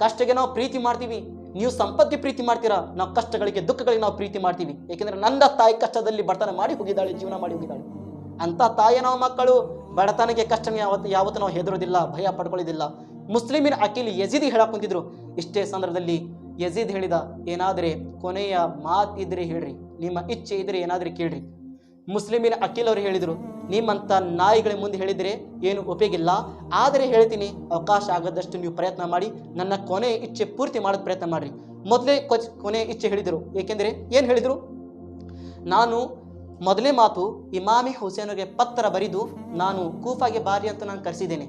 ಕಷ್ಟಕ್ಕೆ ನಾವು ಪ್ರೀತಿ ಮಾಡ್ತೀವಿ. ನೀವು ಸಂಪತ್ತಿಗೆ ಪ್ರೀತಿ ಮಾಡ್ತೀರಾ, ನಾವು ಕಷ್ಟಗಳಿಗೆ ದುಃಖಗಳಿಗೆ ನಾವು ಪ್ರೀತಿ ಮಾಡ್ತೀವಿ. ಯಾಕೆಂದ್ರೆ ನನ್ನ ತಾಯಿ ಕಷ್ಟದಲ್ಲಿ ಬಡತನ ಮಾಡಿ ಹೋಗಿದ್ದಾಳೆ, ಜೀವನ ಮಾಡಿ ಹೋಗಿದ್ದಾಳೆ. ಅಂತ ತಾಯಿಯ ನಾವು ಮಕ್ಕಳು ಬಡತನಕ್ಕೆ ಕಷ್ಟ ಯಾವತ್ತು ನಾವು ಹೆದರೋದಿಲ್ಲ, ಭಯ ಪಡ್ಕೊಳ್ಳೋದಿಲ್ಲ. ಮುಸ್ಲಿಮಿನ ಅಖಿಲ್ ಯಜೀದ್ ಹೇಳಕ್ ಕುಂತಿದ್ರು. ಇಷ್ಟೇ ಸಂದರ್ಭದಲ್ಲಿ ಯಜೀದ್ ಹೇಳಿದ, ಏನಾದರೆ ಕೊನೆಯ ಮಾತಿದ್ರೆ ಹೇಳ್ರಿ, ನಿಮ್ಮ ಇಚ್ಛೆ ಇದ್ರೆ ಏನಾದ್ರೆ ಕೇಳ್ರಿ. ಮುಸ್ಲಿಮಿನ ಅಖಿಲ್ ಅವರು ಹೇಳಿದರು, ನಿಮ್ಮಂಥ ನಾಯಿಗಳ ಮುಂದೆ ಹೇಳಿದರೆ ಏನು ಉಪಯೋಗಿಲ್ಲ, ಆದರೆ ಹೇಳ್ತೀನಿ, ಅವಕಾಶ ಆಗದಷ್ಟು ನೀವು ಪ್ರಯತ್ನ ಮಾಡಿ, ನನ್ನ ಕೊನೆಯ ಇಚ್ಛೆ ಪೂರ್ತಿ ಮಾಡೋದು ಪ್ರಯತ್ನ ಮಾಡಿರಿ. ಮೊದಲೇ ಕೊನೆಯ ಇಚ್ಛೆ ಹೇಳಿದರು. ಏಕೆಂದರೆ ಏನು ಹೇಳಿದರು, ನಾನು ಮೊದಲೇ ಮಾತು ಇಮಾಮಿ ಹುಸೇನ್ಗೆ ಪತ್ರ ಬರೆದು ನಾನು ಕೂಫಾಗೆ ಬಾರಿ ಅಂತ ನಾನು ಕರೆಸಿದ್ದೇನೆ.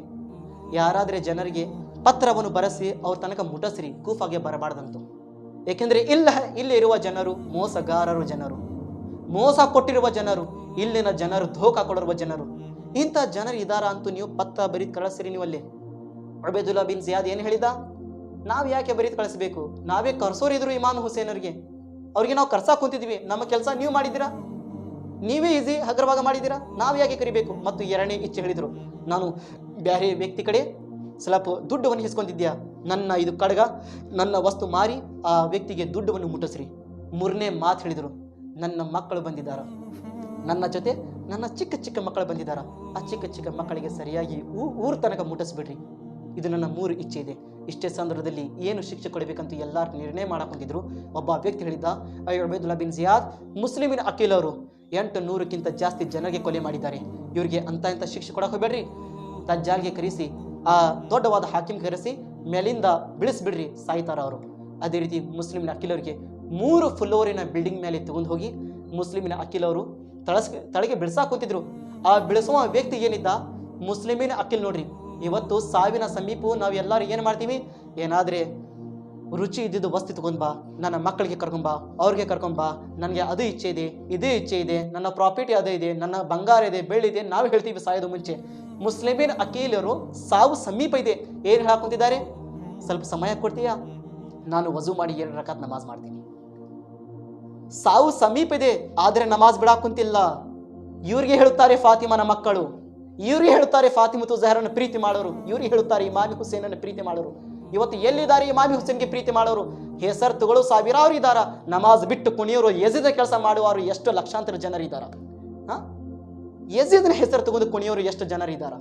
ಯಾರಾದರೆ ಜನರಿಗೆ ಪತ್ರವನ್ನು ಬರೆಸಿ ಅವ್ರ ತನಕ ಮುಟ್ಟಿಸ್ರಿ, ಕೂಫಾಗೆ ಬರಬಾರ್ದಂತು. ಏಕೆಂದರೆ ಇಲ್ಲಿ ಇರುವ ಜನರು ಮೋಸಗಾರರು, ಜನರು ಮೋಸ ಕೊಟ್ಟಿರುವ ಜನರು, ಇಲ್ಲಿನ ಜನರು ಧೋಕಾ ಕೊಡಿರುವ ಜನರು. ಇಂಥ ಜನರು ಇದಾರ ಅಂತೂ ನೀವು ಪತ್ರ ಬರೀದ್ ಕಳಿಸ್ರಿ. ನೀವು ಅಲ್ಲಿ ಉಬೈದುಲ್ಲಾ ಬಿನ್ ಜಿಯಾದ್ ಏನು ಹೇಳಿದ? ನಾವು ಯಾಕೆ ಬರೀದ್ ಕಳಿಸ್ಬೇಕು? ನಾವೇ ಕರ್ಸೋರಿದ್ರು ಇಮಾಮ್ ಹುಸೇನರಿಗೆ, ಅವ್ರಿಗೆ ನಾವು ಕರ್ಸಾಕ್ ಕುಂತಿದ್ವಿ. ನಮ್ಮ ಕೆಲಸ ನೀವು ಮಾಡಿದ್ದೀರಾ, ನೀವೇ ಈಸಿ ಹಗರವಾಗ ಮಾಡಿದ್ದೀರಾ, ನಾವು ಯಾಕೆ ಕರಿಬೇಕು? ಮತ್ತು ಎರಡನೇ ಇಚ್ಛೆ ಹೇಳಿದರು, ನಾನು ಬೇರೆ ವ್ಯಕ್ತಿ ಕಡೆ ಸ್ವಲ್ಪ ದುಡ್ಡವನ್ನು ಹಿಸ್ಕೊಂಡಿದ್ಯಾ, ನನ್ನ ಇದು ಕಡಗ ನನ್ನ ವಸ್ತು ಮಾರಿ ಆ ವ್ಯಕ್ತಿಗೆ ದುಡ್ಡವನ್ನು ಮುಟ್ಟಿಸ್ರಿ. ಮೂರನೇ ಮಾತು ಹೇಳಿದರು, ನನ್ನ ಮಕ್ಕಳು ಬಂದಿದ್ದಾರ, ನನ್ನ ಜೊತೆ ನನ್ನ ಚಿಕ್ಕ ಚಿಕ್ಕ ಮಕ್ಕಳು ಬಂದಿದ್ದಾರ, ಆ ಚಿಕ್ಕ ಚಿಕ್ಕ ಮಕ್ಕಳಿಗೆ ಸರಿಯಾಗಿ ಊರ ತನಕ ಮುಟ್ಟಿಸ್ಬಿಡ್ರಿ. ಇದು ನನ್ನ 3 ಇಚ್ಛೆ ಇದೆ. ಇಷ್ಟೇ ಸಂದರ್ಭದಲ್ಲಿ ಏನು ಶಿಕ್ಷೆ ಕೊಡಬೇಕಂತ ಎಲ್ಲರೂ ನಿರ್ಣಯ ಮಾಡಕೊಂಡಿದ್ರು. ಒಬ್ಬ ವ್ಯಕ್ತಿ ಹೇಳಿದ್ದ, ಉಬೈದುಲ್ಲಾ ಬಿನ್ ಜಿಯಾದ್ ಮುಸ್ಲಿಮಿನ ಅಕೀಲ್ ಅವರು 800ಕ್ಕಿಂತ ಜಾಸ್ತಿ ಜನರಿಗೆ ಕೊಲೆ ಮಾಡಿದ್ದಾರೆ, ಇವರಿಗೆ ಇಂಥ ಶಿಕ್ಷೆ ಕೊಡಕ್ಕೆ ಹೋಗ್ಬೇಡ್ರಿ, ದಜ್ಜಾಲ್ಗೆ ಕರೆಸಿ ಆ ದೊಡ್ಡವಾದ ಹಾಕಿಮ್ ಕರೆಸಿ ಮೇಲಿಂದ ಬಿಡಿಸ್ಬಿಡ್ರಿ, ಸಾಯ್ತಾರ ಅವರು. ಅದೇ ರೀತಿ ಮುಸ್ಲಿಮಿನ ಅಕೀಲ್ ಅವರಿಗೆ 3 ಫ್ಲೋರಿನ ಬಿಲ್ಡಿಂಗ್ ಮೇಲೆ ತಗೊಂಡು ಹೋಗಿ ಮುಸ್ಲಿಮಿನ ಅಕೀಲ್ ಅವರು ತಳಗೆ ಬಿಡಿಸಾಕ್ ಕೂತಿದ್ರು. ಆ ಬಿಡಿಸುವ ವ್ಯಕ್ತಿ ಏನಿದ್ದ ಮುಸ್ಲಿಮಿನ ಅಕೀಲ್ ನೋಡ್ರಿ, ಇವತ್ತು ಸಾವಿನ ಸಮೀಪ ನಾವು ಎಲ್ಲರೂ ಏನು ಮಾಡ್ತೀವಿ, ಏನಾದರೆ ರುಚಿ ಇದ್ದಿದ್ದು ವಸ್ತು ತಗೊಂಡ್ಬಾ, ನನ್ನ ಮಕ್ಕಳಿಗೆ ಕರ್ಕೊಂಬಾ, ಅವ್ರಿಗೆ ಕರ್ಕೊಂಬಾ, ನನಗೆ ಅದು ಇಚ್ಛೆ ಇದೆ, ಇದೇ ಇಚ್ಛೆ ಇದೆ, ನನ್ನ ಪ್ರಾಪರ್ಟಿ ಅದೇ ಇದೆ, ನನ್ನ ಬಂಗಾರ ಇದೆ, ಬೆಳ್ಳಿ ಇದೆ, ನಾವು ಹೇಳ್ತೀವಿ ಸಾಯೋದು ಮುಂಚೆ. ಮುಸ್ಲಿಮಿನ್ ಅಕೀಲರು ಸಾವು ಸಮೀಪ ಇದೆ, ಏನು ಹಾಕೊಂತಿದ್ದಾರೆ? ಸ್ವಲ್ಪ ಸಮಯ ಕೊಡ್ತೀಯಾ, ನಾನು ವಜು ಮಾಡಿ 2 ರಕಾತ್ ನಮಾಜ್ ಮಾಡ್ತೀನಿ. ಸಾವು ಸಮೀಪ ಇದೆ, ಆದರೆ ನಮಾಜ್ ಬಿಡಾಕ್ ಕುಂತಿಲ್ಲ. ಇವ್ರಿಗೆ ಹೇಳುತ್ತಾರೆ ಫಾತಿಮನ ಮಕ್ಕಳು, ಇವ್ರಿಗೆ ಹೇಳುತ್ತಾರೆ ಫಾತಿಮತು ಝಹರನ ಪ್ರೀತಿ ಮಾಡೋರು, ಇವ್ರಿಗೆ ಹೇಳುತ್ತಾರೆ ಇಮಾಮಿ ಹುಸೇನನ್ನು ಪ್ರೀತಿ ಮಾಡೋರು. ಇವತ್ತು ಎಲ್ಲಿದ್ದಾರೆ ಇಮಾಮಿ ಹುಸೇನ್ಗೆ ಪ್ರೀತಿ ಮಾಡೋರು? ಹೆಸರು ತಗೊಳ್ಳೋ ಸಾವಿರಾರು ಇದ್ದಾರ, ನಮಾಜ್ ಬಿಟ್ಟು ಕುಣಿಯೋರು, ಯಜೀದ ಕೆಲಸ ಮಾಡುವವರು ಎಷ್ಟು ಲಕ್ಷಾಂತರ ಜನರಿದ್ದಾರ. ಯಜೀದನ ಹೆಸರು ತಗೊಂಡು ಕುಣಿಯೋರು ಎಷ್ಟು ಜನರಿದ್ದಾರ?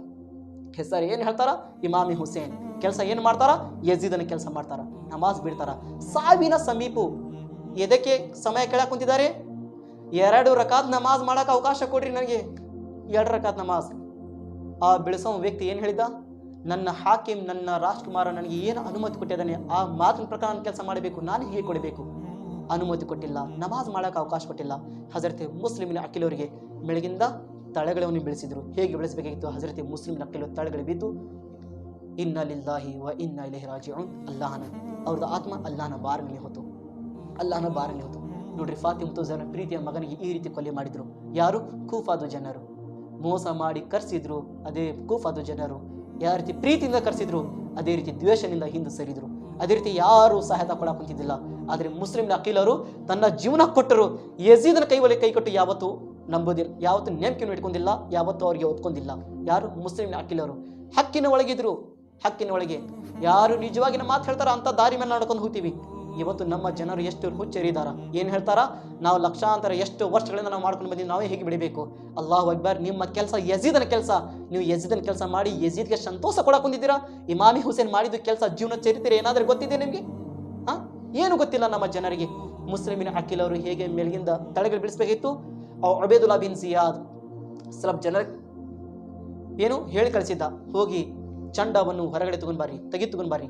ಹೆಸರು ಏನು ಹೇಳ್ತಾರ? ಇಮಾಮಿ ಹುಸೇನ್. ಕೆಲಸ ಏನು ಮಾಡ್ತಾರ? ಯಜೀದನ ಕೆಲಸ ಮಾಡ್ತಾರ, ನಮಾಜ್ ಬಿಡ್ತಾರ. ಸಾವಿನ ಸಮೀಪ ಎದಕ್ಕೆ ಸಮಯ ಕೇಳಕ್ ಕುಂತಿದ್ದಾರೆ? 2 ರಕಾತ್ ನಮಾಜ್ ಮಾಡಕ್ಕೆ ಅವಕಾಶ ಕೊಡ್ರಿ ನನಗೆ, 2 ರಕಾತ್ ನಮಾಜ್. ಆ ಬಿಡಿಸೋ ವ್ಯಕ್ತಿ ಏನು ಹೇಳಿದ? ನನ್ನ ಹಾಕಿಮ್, ನನ್ನ ರಾಜ್ಕುಮಾರ ನನಗೆ ಏನು ಅನುಮತಿ ಕೊಟ್ಟಿದ್ದಾನೆ ಆ ಮಾತಿನ ಪ್ರಕಾರ ನಾನು ಕೆಲಸ ಮಾಡಬೇಕು, ನಾನು ಹೇಗೆ ಕೊಡಬೇಕು? ಅನುಮತಿ ಕೊಟ್ಟಿಲ್ಲ, ನಮಾಜ್ ಮಾಡೋಕೆ ಅವಕಾಶ ಕೊಟ್ಟಿಲ್ಲ. ಹಜರತೆ ಮುಸ್ಲಿಮಿನ ಅಕೀಲವರಿಗೆ ಬೆಳಗಿಂದ ತಳಗಳನ್ನು ಬೆಳೆಸಿದ್ರು. ಹೇಗೆ ಬೆಳೆಸಬೇಕಾಗಿತ್ತು? ಹಜರತೆ ಮುಸ್ಲಿಮಿನ ಅಕೀಲ ತಳಗಳು ಬಿದ್ದು ಇನ್ನ ಲಿಲ್ಲಾಹಿ ವ ಇನ್ನ ಇಲೈಹಿ ರಾಜಿಊನ್, ಅಲ್ಲಾಹನ ಅವ್ರದ್ದು ಆತ್ಮ ಅಲ್ಲಾಹನ ಬಾರನಲ್ಲಿ ಹೋತು, ಅಲ್ಲಾಹನ ಬಾರನಲ್ಲಿ ಹೋತು. ನೋಡ್ರಿ, ಫಾತಿಮತು ಝಹರಾ ಪ್ರೀತಿಯ ಮಗನಿಗೆ ಈ ರೀತಿ ಕೊಲೆ ಮಾಡಿದ್ರು. ಯಾರು? ಕೂಫಾದ ಜನರು ಮೋಸ ಮಾಡಿ ಕರ್ಸಿದ್ರು. ಅದೇ ಕೂಫಾದ ಜನರು ಯಾವ ರೀತಿ ಪ್ರೀತಿಯಿಂದ ಕರೆಸಿದ್ರು, ಅದೇ ರೀತಿ ದ್ವೇಷದಿಂದ ಹಿಂದೆ ಸರಿದ್ರು. ಅದೇ ರೀತಿ ಯಾರು ಸಹಾಯತ ಕೊಡಕ್ಕೆ ಕುಂತಿದ್ದಿಲ್ಲ. ಆದರೆ ಮುಸ್ಲಿಮ್ನ ಅಕೀಲರು ತನ್ನ ಜೀವನ ಕೊಟ್ಟರು, ಯಜೀದನ ಕೈ ಕೊಟ್ಟು ಯಾವತ್ತು ನಂಬೋದಿಲ್ಲ, ಯಾವತ್ತು ನೆಂಪಿನ ಇಟ್ಕೊಂಡಿಲ್ಲ, ಯಾವತ್ತು ಅವರಿಗೆ ಒತ್ಕೊಂಡಿಲ್ಲ. ಯಾರು? ಮುಸ್ಲಿಮ್ನ ಅಕೀಲರು ಹಕ್ಕಿನ ಒಳಗಿದ್ರು. ಹಕ್ಕಿನ ಒಳಗೆ ಯಾರು ನಿಜವಾಗಿನ ಮಾತು ಹೇಳ್ತಾರ ಅಂತ ದಾರಿ ಮೇಲೆ ನಡ್ಕೊಂಡು ಹೋಗ್ತೀವಿ. ಇವತ್ತು ನಮ್ಮ ಜನರು ಎಷ್ಟು ಹುಚ್ಚರಿದಾರ, ಏನು ಹೇಳ್ತಾರ? ನಾವು ಲಕ್ಷಾಂತರ ಎಷ್ಟು ವರ್ಷಗಳಿಂದ ನಾವು ಮಾಡ್ಕೊಂಡು ಬಂದಿದ್ದು, ನಾವೇ ಹೇಗೆ ಬಿಡಬೇಕು? ಅಲ್ಲಾಹು ಅಕ್ಬರ್. ನಿಮ್ಮ ಕೆಲಸ ಯಜೀದನ ಕೆಲಸ, ನೀವು ಯಜೀದನ ಕೆಲಸ ಮಾಡಿ ಯಜೀದ್ಗೆ ಸಂತೋಷ ಕೊಡಕ್ಕೆ ಹೊಂದಿದ್ದೀರಾ. ಇಮಾಮಿ ಹುಸೇನ್ ಮಾಡಿದ ಕೆಲಸ ಜೀವನ ಚರಿತ್ರೆ ಏನಾದರೂ ಗೊತ್ತಿದೆ ನಿಮಗೆ? ಏನು ಗೊತ್ತಿಲ್ಲ ನಮ್ಮ ಜನರಿಗೆ. ಮುಸ್ಲಿಮಿನ ಅಕೀಲ್ ಅವರು ಹೇಗೆ ಮೇಲಿಂದ ತಳಗಳು ಬಿಡಿಸ್ಬೇಕಿತ್ತು. ಉಬೈದುಲ್ಲಾ ಬಿನ್ ಜಿಯಾದ್ ಸ್ವಲ್ಪ ಜನರ ಏನು ಹೇಳಿ ಕಳಿಸಿದ್ದ, ಹೋಗಿ ಚಂಡವನ್ನು ಹೊರಗಡೆ ತೆಗೆದುಕೊಂಡು ಬರ್ರಿ.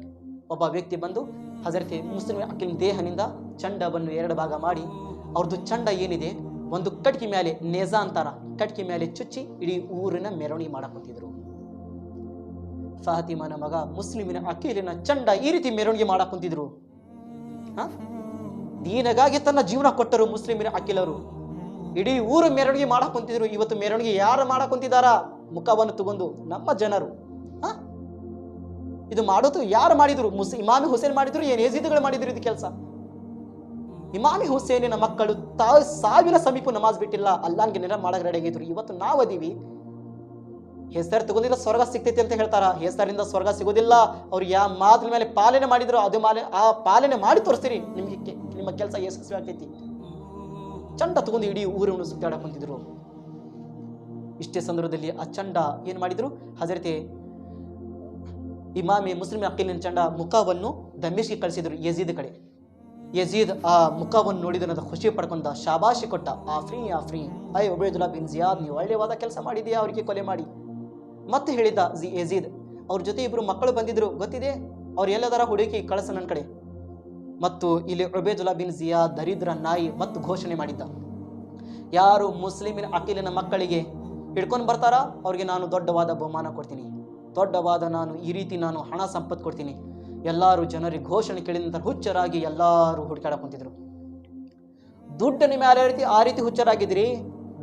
ಒಬ್ಬ ವ್ಯಕ್ತಿ ಬಂದು ಹಜರತೆ ಮುಸ್ಲಿಮ್ ಅಕೀಲ್ ದೇಹನಿಂದ ಚಂಡವನ್ನು 2 ಭಾಗ ಮಾಡಿ, ಅವ್ರದ್ದು ಚಂಡ ಏನಿದೆ ಒಂದು ಕಟ್ಕಿ ಮೇಲೆ, ನೇಜಾ ಅಂತಾರ, ಕಟ್ಕಿ ಮೇಲೆ ಚುಚ್ಚಿ ಇಡೀ ಊರಿನ ಮೆರವಣಿಗೆ ಮಾಡಕೊಂತಿದ್ರು. ಫಾತಿಮನ ಮಗ ಮುಸ್ಲಿಮಿನ ಅಕೀಲಿನ ಚಂಡ ಈ ರೀತಿ ಮೆರವಣಿಗೆ ಮಾಡಕೊಂತಿದ್ರು. ದೀನಗಾಗಿ ತನ್ನ ಜೀವನ ಕೊಟ್ಟರು ಮುಸ್ಲಿಮಿನ ಅಕೀಲರು. ಇಡೀ ಊರು ಮೆರವಣಿಗೆ ಮಾಡಕೊಂತಿದ್ರು. ಇವತ್ತು ಮೆರವಣಿಗೆ ಯಾರು ಮಾಡಕೊಂತಿದಾರ? ಮುಖವನ್ನು ತಗೊಂಡು ನಮ್ಮ ಜನರು. ಇದು ಮಾಡೋದು ಯಾರು ಮಾಡಿದ್ರು? ಇಮಾಮಿ ಹುಸೇನ್ ಮಾಡಿದ್ರು, ಏನು ಯಜೀದ್ಗಳು ಮಾಡಿದ್ರು ಇದು ಕೆಲಸ? ಇಮಾಮಿ ಹುಸೇನಿನ ಮಕ್ಕಳು ಸಾವಿನ ಸಮೀಪ ನಮಾಜ್ ಬಿಟ್ಟಿಲ್ಲ, ಅಲ್ಲಾನ್ಗೆ ನೆರ ಮಾಡಕ್ಕೆ ರೆಡಿ ಆಗಿದ್ರು. ಇವತ್ತು ನಾವು ಅದೀವಿ, ಹೆಸರು ತಗೊಂಡಿಲ್ಲ ಸ್ವರ್ಗ ಸಿಗ್ತೈತಿ ಅಂತ ಹೇಳ್ತಾರ. ಹೆಸರಿಂದ ಸ್ವರ್ಗ ಸಿಗೋದಿಲ್ಲ. ಅವ್ರು ಯಾವ ಮಾತಿನ ಮೇಲೆ ಪಾಲನೆ ಮಾಡಿದ್ರು ಅದು ಆ ಪಾಲನೆ ಮಾಡಿ ತೋರಿಸ್ತೀರಿ, ನಿಮ್ಮ ಕೆಲಸ ಯಶಸ್ವಿ ಆಗ್ತೈತಿ. ಚಂಡ ತಗೊಂಡು ಇಡೀ ಊರನ್ನು ಸುತ್ತಾಡಕ್ ಕುಂತಿದ್ರು. ಇಷ್ಟೇ ಸಂದರ್ಭದಲ್ಲಿ ಆ ಚಂಡ ಏನು ಮಾಡಿದ್ರು? ಹಜರತೆ ಇಮಾಮಿ ಮುಸ್ಲಿಮ್ ಅಕೀಲಿನ ಚಂಡ ಮುಖವನ್ನು ದಮಿಷ್ಗೆ ಕಳಿಸಿದ್ರು ಯಜೀದ್ ಕಡೆ. ಯಜೀದ್ ಆ ಮುಖವನ್ನು ನೋಡಿದ ಖುಷಿ ಪಡ್ಕೊಂಡ, ಶಾಬಾಷಿ ಕೊಟ್ಟ. ಆಫ್ರೀ ಉಬೈದುಲ್ಲಾ ಬಿನ್ ಜಿಯಾದ್, ನೀವು ಒಳ್ಳೆಯವಾದ ಕೆಲಸ ಮಾಡಿದೆಯಾ, ಅವರಿಗೆ ಕೊಲೆ ಮಾಡಿ. ಮತ್ತೆ ಹೇಳಿದ್ದ ಯಜೀದ್, ಅವ್ರ ಜೊತೆ 2 ಮಕ್ಕಳು ಬಂದಿದ್ರು, ಗೊತ್ತಿದೆ, ಅವ್ರು ಎಲ್ಲದಾರ ಹುಡುಕಿ ಕಳಿಸ ನನ್ನ ಕಡೆ. ಮತ್ತು ಇಲ್ಲಿ ಉಬೈದುಲ್ಲಾ ಬಿನ್ ಜಿಯಾದ್ ದರಿದ್ರ ನಾಯಿ ಮತ್ತು ಘೋಷಣೆ ಮಾಡಿದ್ದ, ಯಾರು ಮುಸ್ಲಿಮಿನ ಅಕೀಲಿನ ಮಕ್ಕಳಿಗೆ ಹಿಡ್ಕೊಂಡು ಬರ್ತಾರ ಅವ್ರಿಗೆ ನಾನು ದೊಡ್ಡವಾದ ಬಹುಮಾನ ಕೊಡ್ತೀನಿ, ದೊಡ್ಡವಾದ ನಾನು ಈ ರೀತಿ ನಾನು ಹಣ ಸಂಪತ್ತು ಕೊಡ್ತೀನಿ. ಎಲ್ಲರೂ ಜನರಿಗೆ ಘೋಷಣೆ ಕೇಳಿದ ನಂತರ ಹುಚ್ಚರಾಗಿ ಎಲ್ಲರೂ ಹುಡುಕಾಡಕ್ ಕುಂತಿದ್ರು. ದುಡ್ಡಿನ ಮೇಲೆ ಆ ರೀತಿ ಹುಚ್ಚರಾಗಿದ್ರಿ.